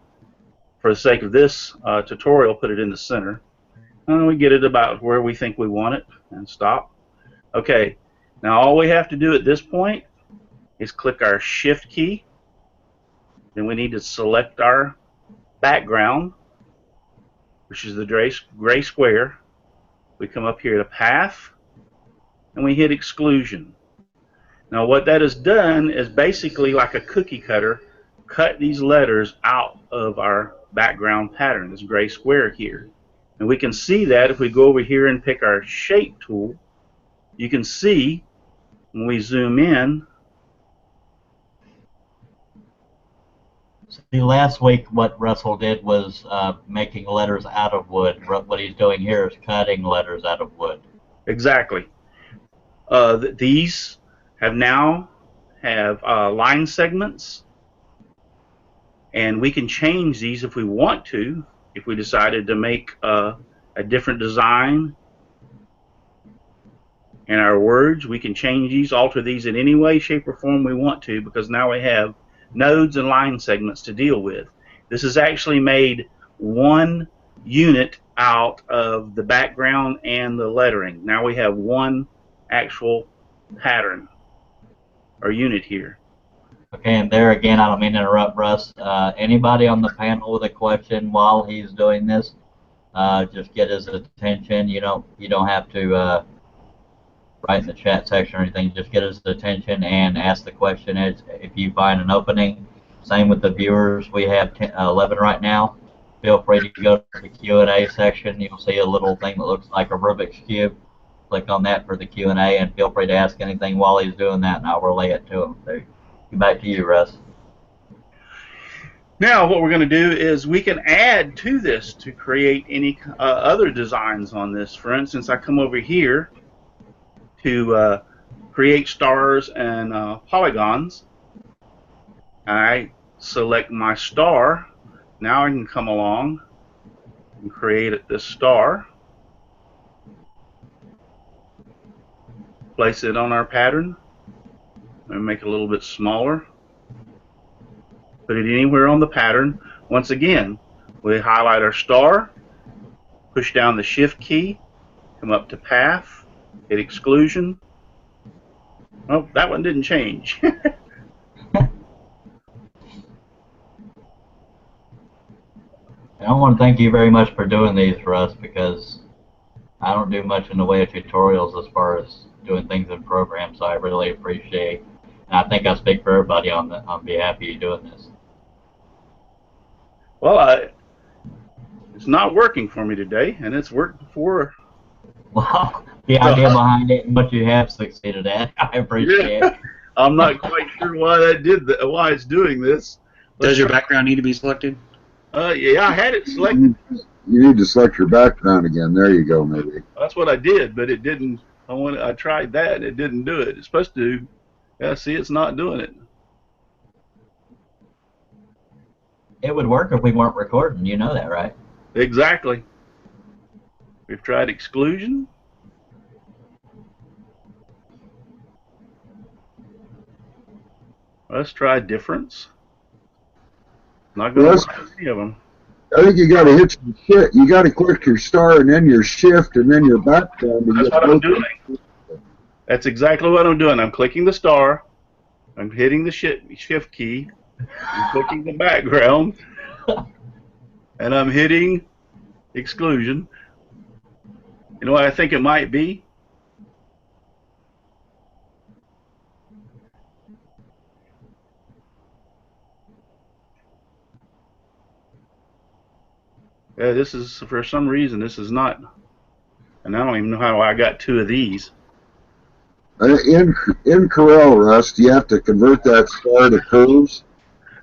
for the sake of this tutorial, put it in the center. And we get it about where we think we want it, and stop. Okay, now all we have to do at this point is click our Shift key. Then we need to select our background, which is the gray square. We come up here to Path, and we hit Exclusion. Now what that has done is basically like a cookie cutter, cut these letters out of our background pattern, this gray square here. And we can see that if we go over here and pick our Shape tool, you can see when we zoom in. See, last week what Russell did was making letters out of wood. What he's doing here is cutting letters out of wood. Exactly. These now have line segments, and we can change these if we want to. If we decided to make a different design in our words, we can change these, alter these in any way, shape, or form we want to, because now we have nodes and line segments to deal with. This has actually made one unit out of the background and the lettering. Now we have one actual pattern or unit here. Okay, and there again, I don't mean to interrupt Russ. Anybody on the panel with a question while he's doing this, just get his attention. You don't have to write in the chat section or anything. Just get his attention and ask the question if you find an opening. Same with the viewers. We have 11 right now. Feel free to go to the Q&A section. You'll see a little thing that looks like a Rubik's Cube. Click on that for the Q&A, and feel free to ask anything while he's doing that, and I'll relay it to him. So, back to you, Russ. Now what we're going to do is we can add to this to create any other designs on this. For instance, I come over here to create stars and polygons. I select my star. Now I can come along and create this star. Place it on our pattern and make it a little bit smaller. Put it anywhere on the pattern. Once again, we highlight our star, push down the Shift key, come up to Path, hit Exclusion. Oh, that one didn't change. I want to thank you very much for doing these for us, because I don't do much in the way of tutorials as far as doing things in programs, so I really appreciate, and I think I speak for everybody on behalf of you doing this. Well, it's not working for me today, and it's worked before. Well, the idea behind it and what you have succeeded at, I appreciate it. I'm not quite sure why why it's doing this. Does your background need to be selected? Yeah, I had it selected. You need to select your background again. There you go, maybe. That's what I did, but it didn't. I tried that, and it didn't do it. It's supposed to. Yeah, see, it's not doing it. It would work if we weren't recording. You know that, right? Exactly. We've tried exclusion. Let's try difference. Not going to work with any of them. I think you got to hit some shit. You got to click your star and then your shift and then your background. That's what I'm doing. That's exactly what I'm doing. I'm clicking the star. I'm hitting the shift key. I'm clicking the background. And I'm hitting exclusion. You know what I think it might be? Yeah, this is, for some reason, this is not, and I don't even know how I got two of these. In Corel, Russ, do you have to convert that star to curves?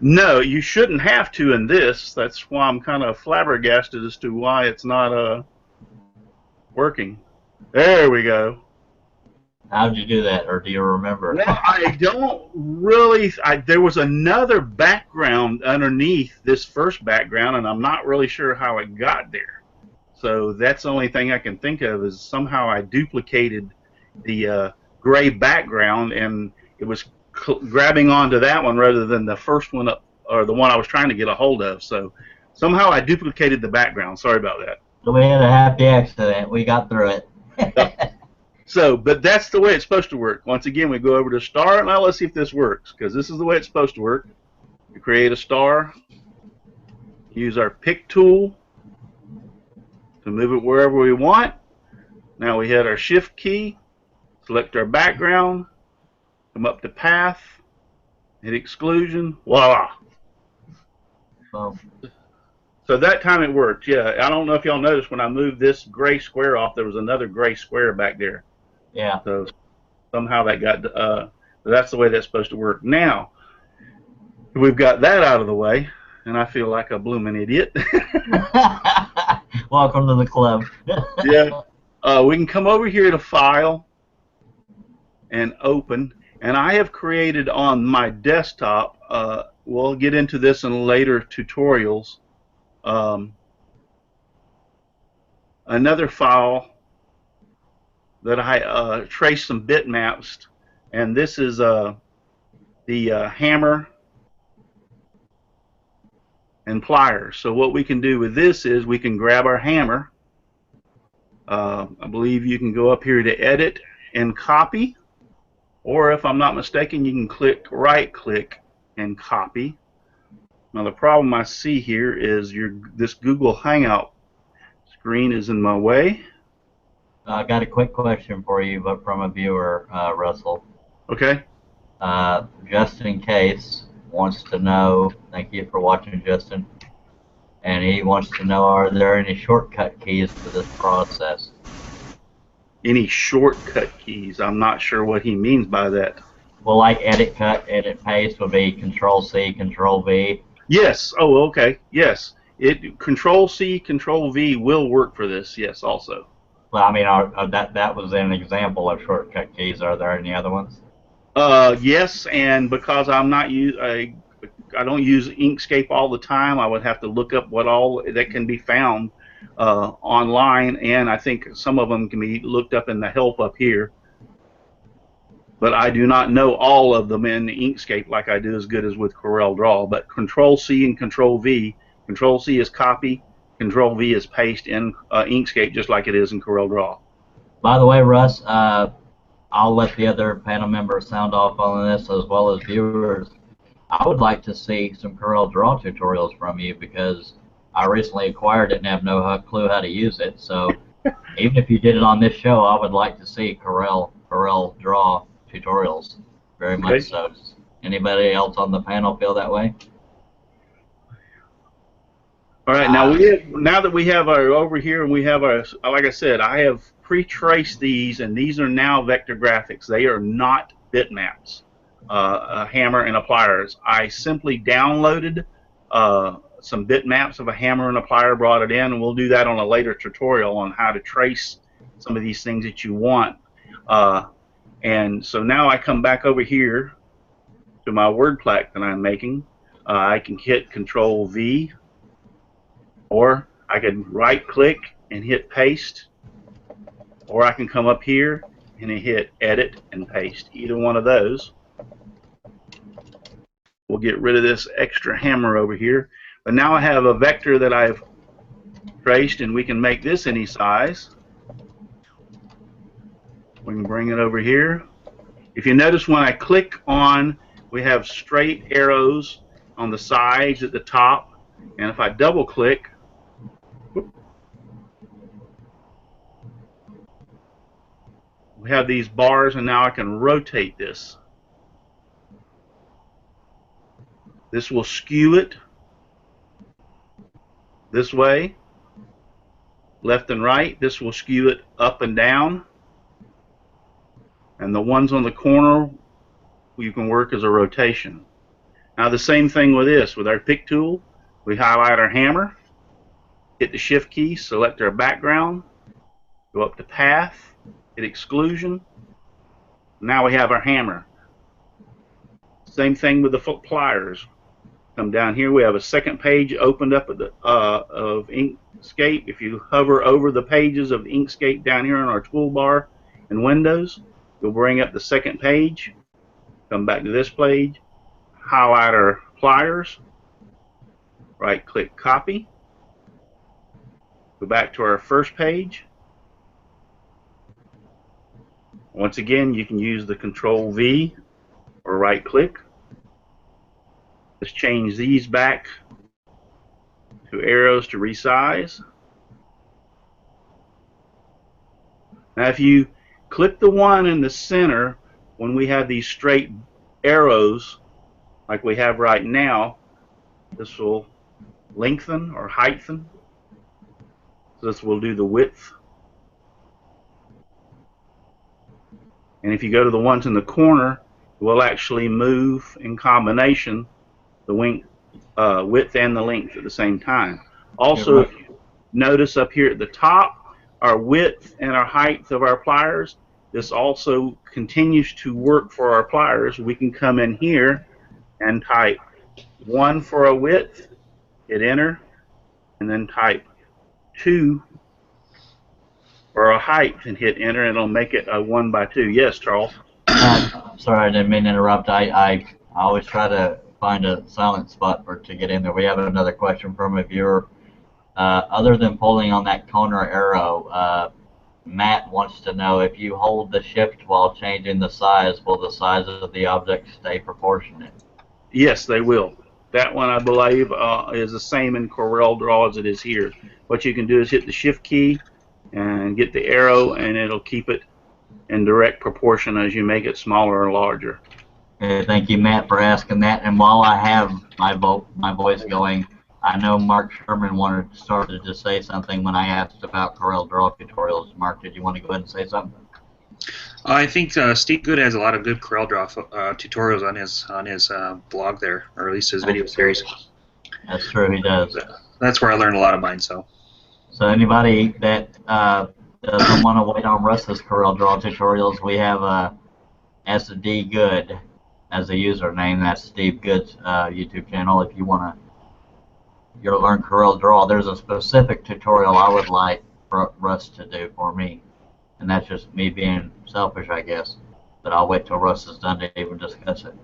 No, you shouldn't have to in this. That's why I'm kind of flabbergasted as to why it's not working. There we go. How'd you do that, or do you remember? Well, I don't really. There was another background underneath this first background, and I'm not really sure how it got there. So that's the only thing I can think of, is somehow I duplicated the gray background, and it was grabbing onto that one rather than the first one up, or the one I was trying to get a hold of. So somehow I duplicated the background. Sorry about that. So we had a happy accident. We got through it. So, but that's the way it's supposed to work. Once again, we go over to star. Now let's see if this works, because this is the way it's supposed to work. We create a star, use our pick tool to move it wherever we want. Now we hit our shift key, select our background, come up to path, hit exclusion, voila. Well, so that time it worked. Yeah, I don't know if y'all noticed when I moved this gray square off, there was another gray square back there. Yeah. So somehow that got, that's the way that's supposed to work. Now, we've got that out of the way, and I feel like a blooming idiot. Welcome to the club. Yeah. We can come over here to File and Open, and I have created on my desktop, we'll get into this in later tutorials, another file that I traced some bitmaps, and this is the hammer and pliers. So what we can do with this is we can grab our hammer. I believe you can go up here to Edit and Copy, or if I'm not mistaken, you can right click and copy. Now the problem I see here is this Google Hangout screen is in my way. I got a quick question for you, but from a viewer, Russell. Okay. Just in case wants to know. Thank you for watching, Justin. And he wants to know: are there any shortcut keys to this process? Any shortcut keys? I'm not sure what he means by that. Well, like edit, cut, edit, paste would be Control C, Control V. Yes. Oh, okay. Yes. Control C, Control V will work for this. Yes, also. Well, I mean, that was an example of shortcut keys. Are there any other ones? Yes, and because I don't use Inkscape all the time, I would have to look up what all that can be found online, and I think some of them can be looked up in the help up here. But I do not know all of them in Inkscape like I do as good as with CorelDRAW. But Control C and Control V, Control C is copy, Control V is paste in Inkscape, just like it is in CorelDRAW. By the way, Russ, I'll let the other panel members sound off on this as well as viewers. I would like to see some CorelDRAW tutorials from you because I recently acquired it and have no clue how to use it. So even if you did it on this show, I would like to see CorelDRAW tutorials. Very much so. Does anybody else on the panel feel that way? All right, now that we have our over here and we have our, like I said, I have pre-traced these, and these are now vector graphics. They are not bitmaps, a hammer and a pliers. I simply downloaded some bitmaps of a hammer and a plier, brought it in, and we'll do that on a later tutorial on how to trace some of these things that you want. And so now I come back over here to my word plaque that I'm making. I can hit Control V, or I can right click and hit paste, or I can come up here and hit edit and paste. Either one of those will get rid of this extra hammer over here. But now I have a vector that I've traced, and we can make this any size. We can bring it over here. If you notice, when I click on, we have straight arrows on the sides at the top, and if I double click, we have these bars, and now I can rotate this. This will skew it this way, left and right. This will skew it up and down. And the ones on the corner, you can work as a rotation. Now the same thing with this. With our pick tool, we highlight our hammer, hit the shift key, select our background, go up to path, hit exclusion. Now we have our hammer. Same thing with the pliers. Come down here, we have a second page opened up of Inkscape. If you hover over the pages of Inkscape down here on our toolbar in Windows, you'll bring up the second page. Come back to this page, highlight our pliers, right click copy, go back to our first page. Once again, you can use the Control V or right click. Let's change these back to arrows to resize. Now if you click the one in the center, when we have these straight arrows like we have right now, this will lengthen or heighten. So this will do the width. And if you go to the ones in the corner, we'll actually move in combination the width and the length at the same time. Also, if you notice up here at the top, our width and our height of our pliers, this also continues to work for our pliers. We can come in here and type 1 for a width, hit enter, and then type 2 for a height and hit enter, and it'll make it a 1x2. Yes, Charles? Sorry, I didn't mean to interrupt. I always try to find a silent spot to get in there. We have another question from a viewer. Other than pulling on that corner arrow, Matt wants to know if you hold the shift while changing the size, will the size of the object stay proportionate? Yes, they will. That one, I believe, is the same in CorelDRAW as it is here. What you can do is hit the shift key and get the arrow, and it'll keep it in direct proportion as you make it smaller or larger. Thank you, Matt, for asking that. And while I have my voice going, I know Mark Sherman started to say something when I asked about CorelDRAW tutorials. Mark, did you want to go ahead and say something? I think Steve Good has a lot of good CorelDRAW tutorials on his blog there, or at least his video series. That's true, he does. That's where I learned a lot of mine. So anybody that doesn't want to wait on Russ's CorelDRAW tutorials, we have SD Good as a username. That's Steve Good's YouTube channel. If you want to learn CorelDRAW, there's a specific tutorial I would like for Russ to do for me. And that's just me being selfish, I guess. But I'll wait till Russ is done to even discuss it.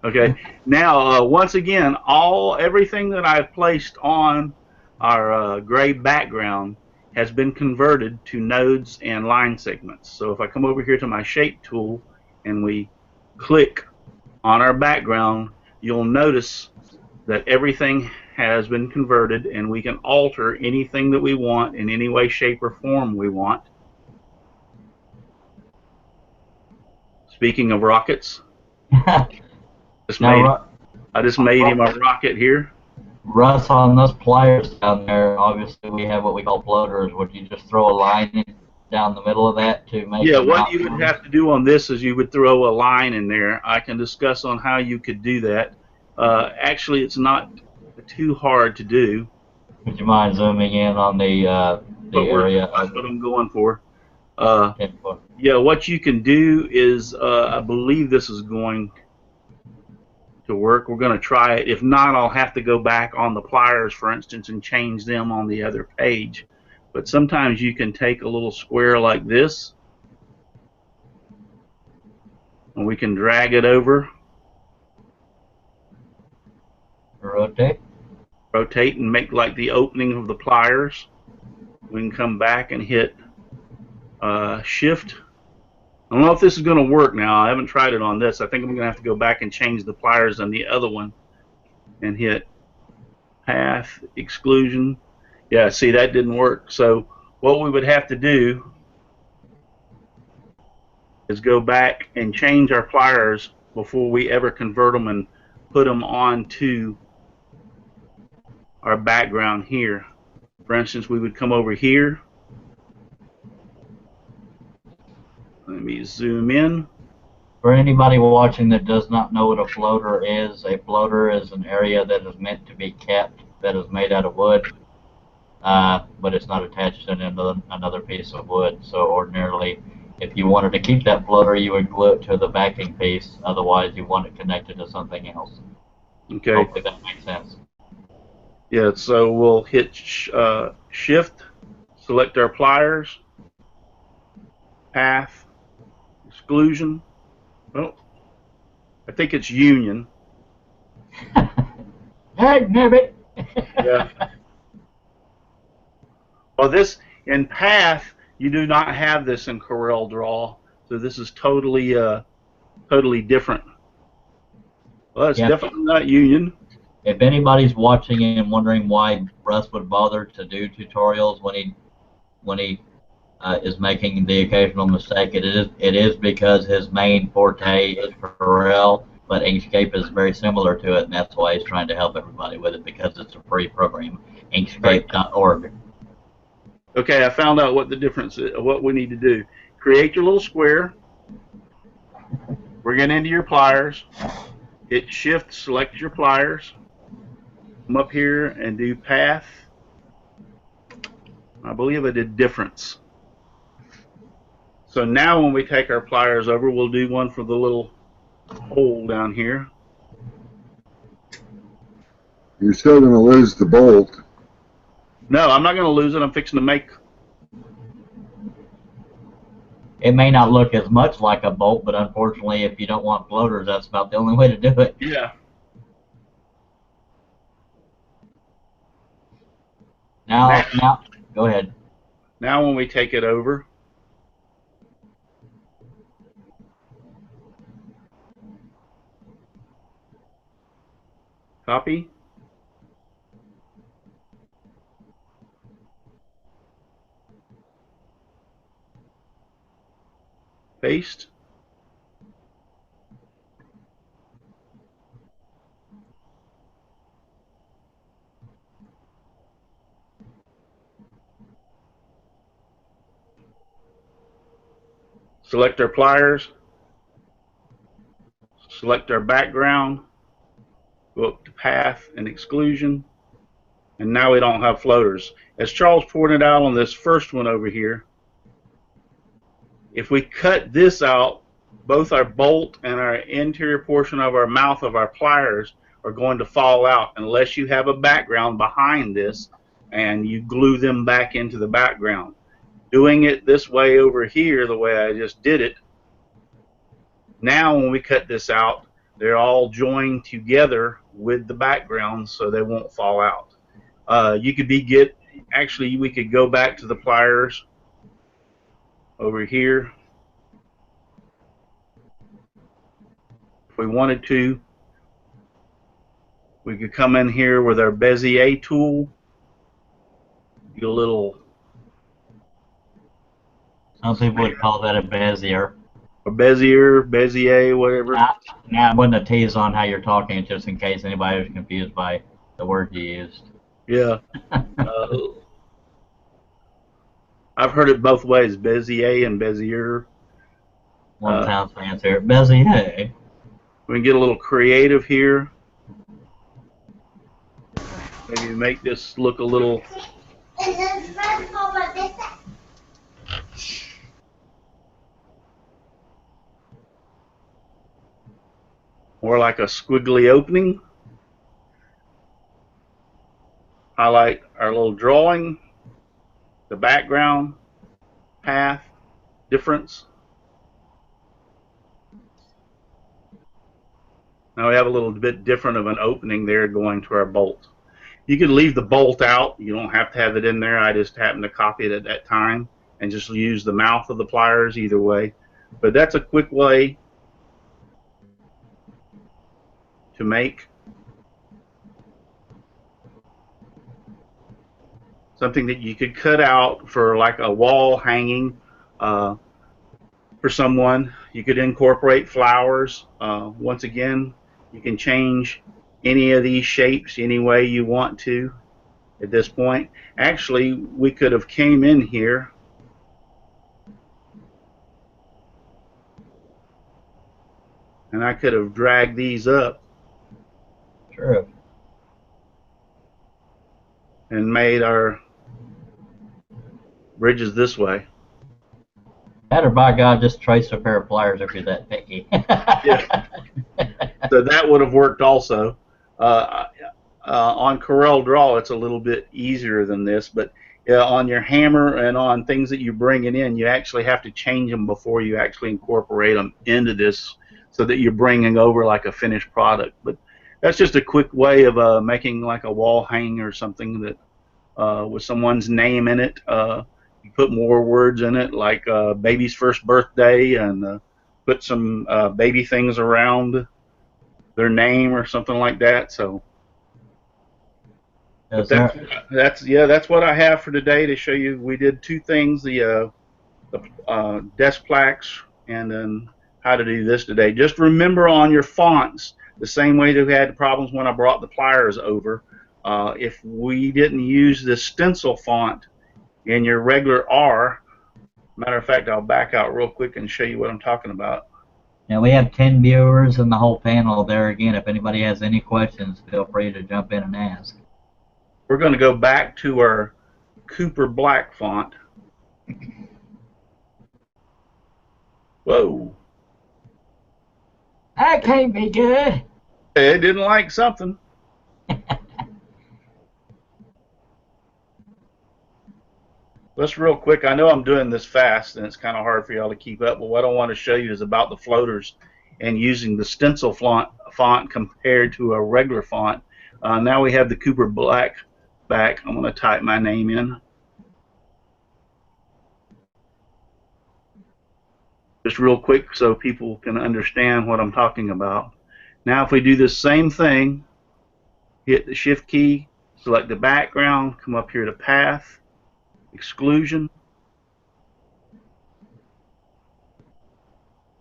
Okay. Now, once again, everything that I've placed on our gray background has been converted to nodes and line segments. So if I come over here to my shape tool and we click on our background, you'll notice that everything has been converted, and we can alter anything that we want in any way, shape, or form we want. Speaking of rockets, I just made him a rocket here. Russ, on those pliers down there, obviously we have what we call floaters. Would you just throw a line down the middle of that to make it? Yeah, what you would have to do on this is you would throw a line in there. I can discuss on how you could do that. Actually, it's not too hard to do. Would you mind zooming in on the area? That's what I'm going for. Yeah, what you can do is, I believe this is going to work. We're going to try it. If not, I'll have to go back on the pliers, for instance, and change them on the other page. But sometimes you can take a little square like this, and we can drag it over. Rotate and make like the opening of the pliers. We can come back and hit shift. I don't know if this is going to work now. I haven't tried it on this. I think I'm going to have to go back and change the pliers on the other one and hit path exclusion. Yeah, see, that didn't work. So what we would have to do is go back and change our pliers before we ever convert them and put them onto our background here. For instance, we would come over here. Let me zoom in. For anybody watching that does not know what a floater is an area that is meant to be kept, that is made out of wood, but it's not attached to another piece of wood. So ordinarily, if you wanted to keep that floater, you would glue it to the backing piece. Otherwise, you want it connected to something else. Okay. Hopefully that makes sense. Yeah, so we'll hit shift, select our pliers, path, exclusion. Oh, I think it's union. Yeah. Well, this in path, you do not have this in CorelDRAW, so this is totally different. Well, it's definitely not union. If anybody's watching and wondering why Russ would bother to do tutorials when he is making the occasional mistake, it is because his main forte is Corel, but Inkscape is very similar to it, and that's why he's trying to help everybody with it, because it's a free program. Inkscape.org. Okay, I found out what the difference is, what we need to do. Create your little square, We're getting into your pliers. Hit shift, select your pliers. Come up here and do path. I believe I did difference. So now when we take our pliers over, we'll do one for the little hole down here. You're still going to lose the bolt. No, I'm not going to lose it. I'm fixing to make. It may not look as much like a bolt, but unfortunately, if you don't want floaters, that's about the only way to do it. Yeah. Now, go ahead. Now when we take it over, copy. Paste. Select our pliers. Select our background. Go up to path and exclusion. And now we don't have floaters. As Charles pointed out on this first one over here, if we cut this out, both our bolt and our interior portion of our mouth of our pliers are going to fall out unless you have a background behind this and you glue them back into the background. Doing it this way over here, the way I just did it, now when we cut this out, they're all joined together with the background so they won't fall out. Actually, we could go back to the pliers over here. If we wanted to, we could come in here with our Bezier tool, do a little. Some people would call that a bezier. A Bezier, whatever. Now, I'm putting a tease on how you're talking, just in case anybody was confused by the word you used. Yeah. I've heard it both ways, Bezier and Bezier. One sounds fancier. Bezier. We can get a little creative here. Maybe make this look a little. More like a squiggly opening. Highlight our little drawing, the background, path, difference. Now we have a little bit different of an opening there going to our bolt. You could leave the bolt out. You don't have to have it in there. I just happened to copy it at that time and just use the mouth of the pliers either way. But that's a quick way to make something that you could cut out for like a wall hanging for someone. You could incorporate flowers. Once again, you can change any of these shapes any way you want to at this point. Actually, we could have came in here and I could have dragged these up. True. And made our bridges this way. Better by God, just trace a pair of pliers if you're that picky. Yeah. So that would have worked also. On Corel Draw, it's a little bit easier than this, but on your hammer and on things that you bring it in, you actually have to change them before you actually incorporate them into this so that you're bringing over like a finished product. But that's just a quick way of making like a wall hanging or something that with someone's name in it. You put more words in it, like baby's first birthday, and put some baby things around their name or something like that. So that's what I have for today to show you. We did two things: the desk plaques, and then how to do this today. Just remember on your fonts, the same way that we had problems when I brought the pliers over. If we didn't use the stencil font in your regular R, matter of fact, I'll back out real quick and show you what I'm talking about. Now we have 10 viewers in the whole panel there again. If anybody has any questions, feel free to jump in and ask. We're going to go back to our Cooper Black font. Whoa. That can't be good. It didn't like something. Let's real quick. I know I'm doing this fast and it's kind of hard for y'all to keep up, but what I want to show you is about the floaters and using the stencil font compared to a regular font. Now we have the Cooper Black back. I'm going to type my name in. Just real quick so people can understand what I'm talking about. Now if we do the same thing, hit the Shift key, select the background, come up here to Path, Exclusion.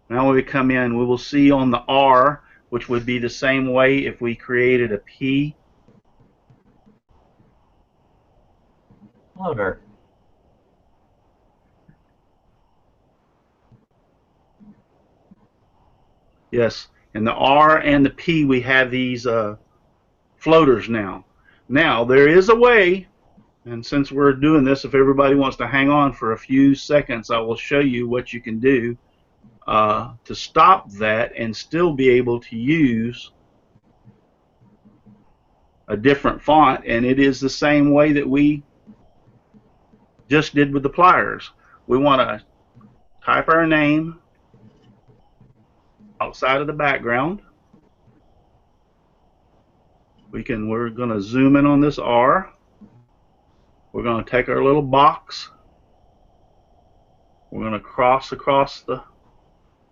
Now when we come in, we will see on the R, which would be the same way if we created a P. Floater. Yes, in the R and the P we have these floaters now. Now there is a way, and since we're doing this, if everybody wants to hang on for a few seconds, I will show you what you can do to stop that and still be able to use a different font, and it is the same way that we just did with the pliers. We want to type our name outside of the background. We're going to zoom in on this R. We're going to take our little box. We're going to cross across the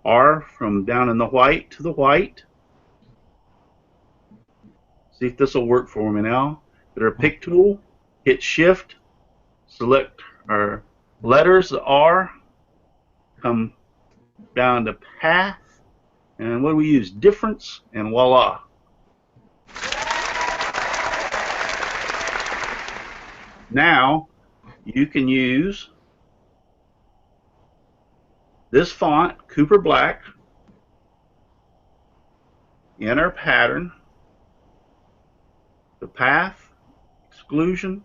R from down in the white to the white. See if this will work for me now. Hit our pick tool, hit Shift, select our letters, the R, come down to Path, and what do we use? Difference, and voila. Now you can use this font, Cooper Black, in our pattern, the Path, Exclusion,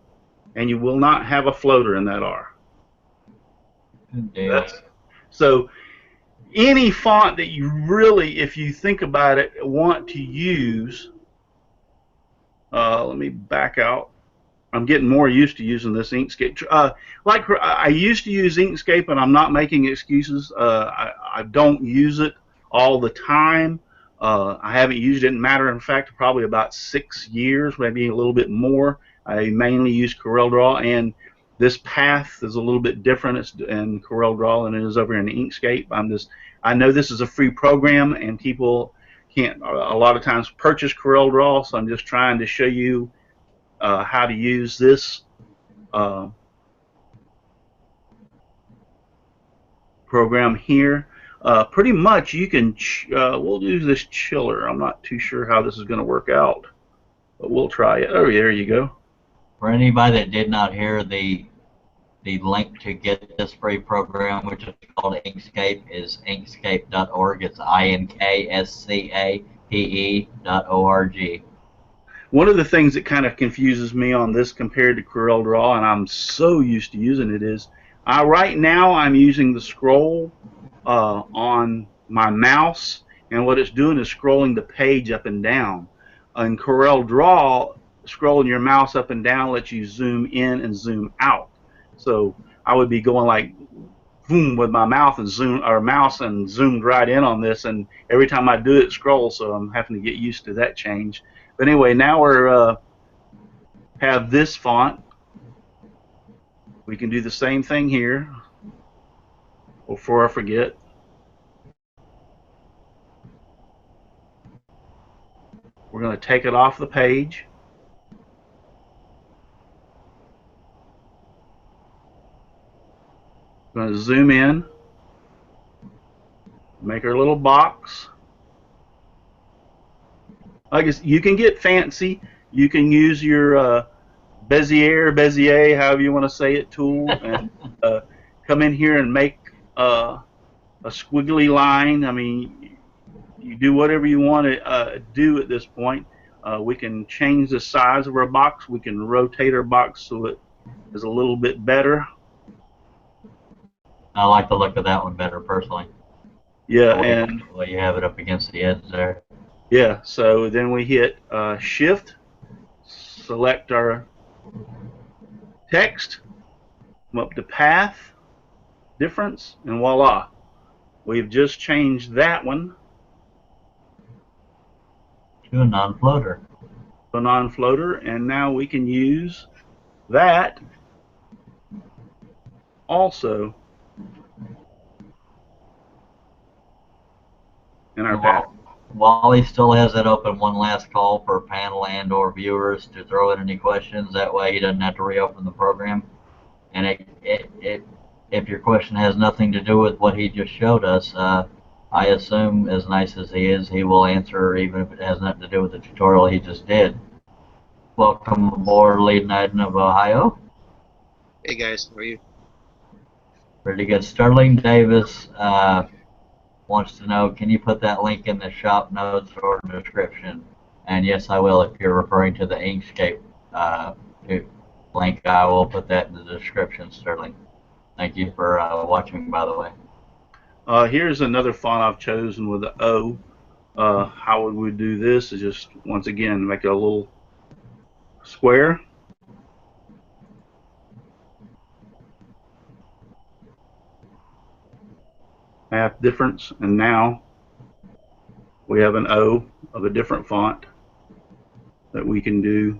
and you will not have a floater in that R. So any font that you really, if you think about it, want to use, let me back out. I'm getting more used to using this Inkscape. Like I used to use Inkscape, and I'm not making excuses. I don't use it all the time. I haven't used it, in matter of fact, probably about 6 years, maybe a little bit more. I mainly use CorelDRAW, and this Path is a little bit different in CorelDRAW than it is over in Inkscape. I know this is a free program, and people can't a lot of times purchase CorelDRAW, so I'm just trying to show you how to use this program here. Pretty much you can, we'll do this chiller. I'm not too sure how this is going to work out, but we'll try it. Oh, there you go. For anybody that did not hear, the link to get this free program, which is called Inkscape, is inkscape.org. It's INKSCAPE.org. One of the things that kind of confuses me on this compared to CorelDRAW, and I'm so used to using it, is right now I'm using the scroll on my mouse, and what it's doing is scrolling the page up and down. In CorelDRAW, scrolling your mouse up and down lets you zoom in and zoom out. So I would be going like boom with my mouse and zoomed right in on this, and every time I do it, it scrolls, so I'm having to get used to that change. But anyway, now we're have this font. We can do the same thing here. Before I forget, we're going to take it off the page. I'm going to zoom in, make our little box. I guess you can get fancy. You can use your Bezier, however you want to say it, tool, and come in here and make a squiggly line. I mean, you do whatever you want to do at this point. We can change the size of our box. We can rotate our box so it is a little bit better. I like the look of that one better personally. Yeah, and you have it up against the edge there. Yeah, so then we hit Shift, select our text, come up to Path, Difference, and voila. We've just changed that one to a non-floater. To a non-floater, and now we can use that also in our path. Wally still has it open. One last call for panel and or viewers to throw in any questions. That way he doesn't have to reopen the program. And if your question has nothing to do with what he just showed us, I assume, as nice as he is, he will answer even if it has nothing to do with the tutorial he just did. Welcome aboard, Lead Knight of Ohio. Hey guys, how are you? Pretty good. Sterling Davis wants to know, can you put that link in the shop notes or description? And yes, I will. If you're referring to the Inkscape link, I will put that in the description, Sterling. Thank you for watching, by the way. Here's another font I've chosen with the O. How would we do this? Is just, once again, make it a little square. Path difference, and now we have an O of a different font that we can do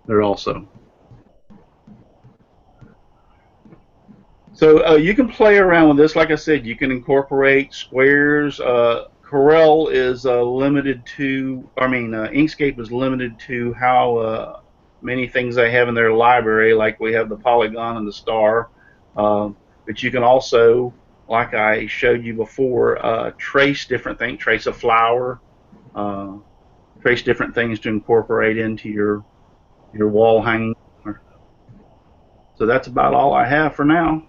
there also. So you can play around with this. Like I said, you can incorporate squares. Corel is limited to, Inkscape is limited to how many things they have in their library, like we have the polygon and the star. But you can also, like I showed you before, trace different things, trace a flower, trace different things to incorporate into your wall hanging. So that's about all I have for now.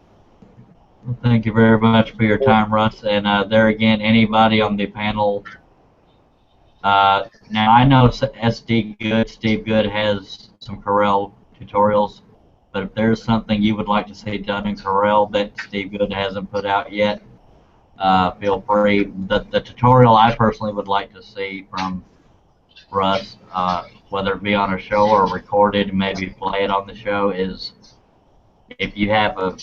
Well, thank you very much for your time, Russ. And there again, anybody on the panel. Now I know Steve Good has some Corel tutorials. But if there's something you would like to see done in Corel that Steve Good hasn't put out yet, feel free. The tutorial I personally would like to see from Russ, whether it be on a show or recorded and maybe play it on the show, is if you have a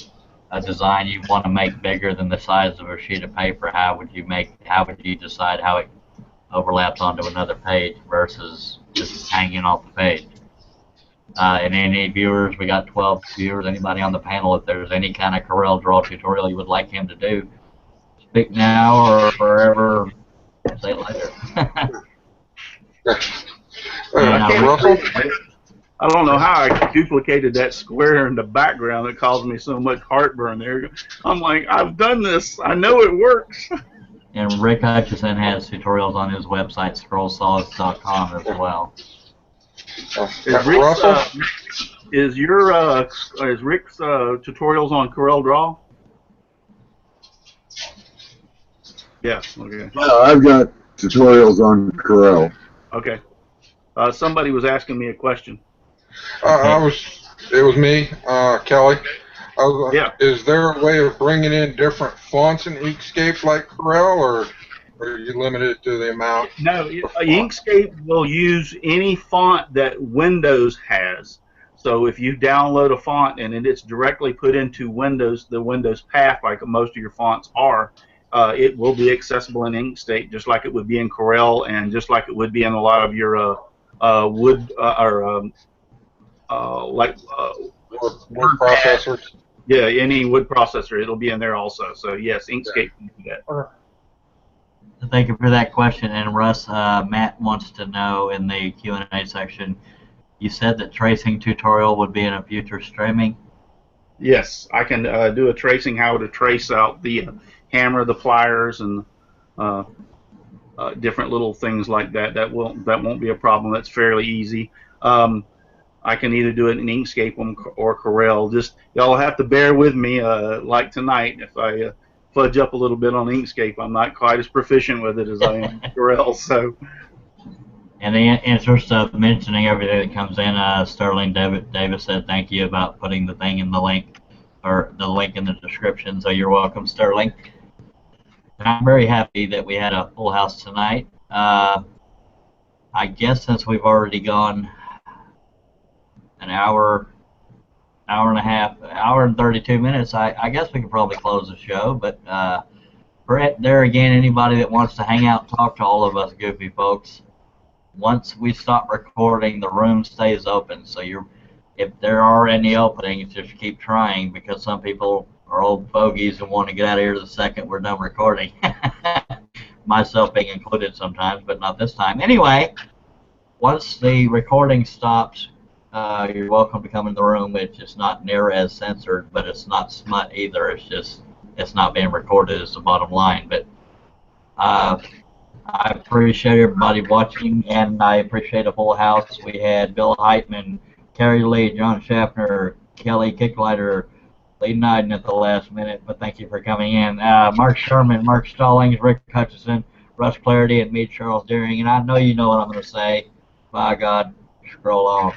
design you want to make bigger than the size of a sheet of paper, how would you decide how it overlaps onto another page versus just hanging off the page? And any viewers, we got 12 viewers, anybody on the panel, if there's any kind of Corel Draw tutorial you would like him to do, speak now or forever, say it later. I don't know how I duplicated that square in the background that caused me so much heartburn there. I'm like, I've done this. I know it works. And Rick Hutchison has tutorials on his website, scrollsaws.com, as well. Is Rick's tutorials on Corel Draw? Yeah. Okay. Yeah, I've got tutorials on Corel. Okay. Somebody was asking me a question. It was me, Kelly. Yeah. Is there a way of bringing in different fonts in Inkscape like Corel, or are you limited to the amount? No, Inkscape will use any font that Windows has. So if you download a font and it's directly put into Windows, the Windows path, like most of your fonts are, it will be accessible in Inkscape, just like it would be in Corel, and just like it would be in a lot of your word processors. Yeah, any wood processor, it'll be in there also. So yes, Inkscape can do that. Thank you for that question. And Russ, Matt wants to know in the Q&A section, you said that tracing tutorial would be in a future streaming? Yes, I can do a tracing, how to trace out the hammer, the pliers, and different little things like that. That won't be a problem. That's fairly easy. I can either do it in Inkscape or Corel. Just y'all have to bear with me, like tonight. If fudge up a little bit on Inkscape. I'm not quite as proficient with it as I am Corel. So. And the interest of mentioning everything that comes in, Sterling Davis said thank you about putting the thing in the link, or the link in the description. So you're welcome, Sterling. And I'm very happy that we had a full house tonight. I guess since we've already gone an hour and a half, hour and 32 minutes, I guess we could probably close the show. But Brett, there again, anybody that wants to hang out and talk to all of us goofy folks, once we stop recording, the room stays open. So if there are any openings, just keep trying, because some people are old fogies and want to get out of here the second we're done recording. Myself being included sometimes, but not this time. Anyway, once the recording stops, you're welcome to come in the room. It's just not near as censored, but it's not smut either. It's just, it's not being recorded is the bottom line. But I appreciate everybody watching, and I appreciate a full house. We had Bill Heitman, Carrie Lee, John Schaffner, Kelly Kicklighter, Lee Nyden at the last minute, but thank you for coming in. Mark Sherman, Mark Stallings, Rick Hutchison, Russ Clarity, and me, Charles Deering. And I know you know what I'm going to say. By God, scroll on.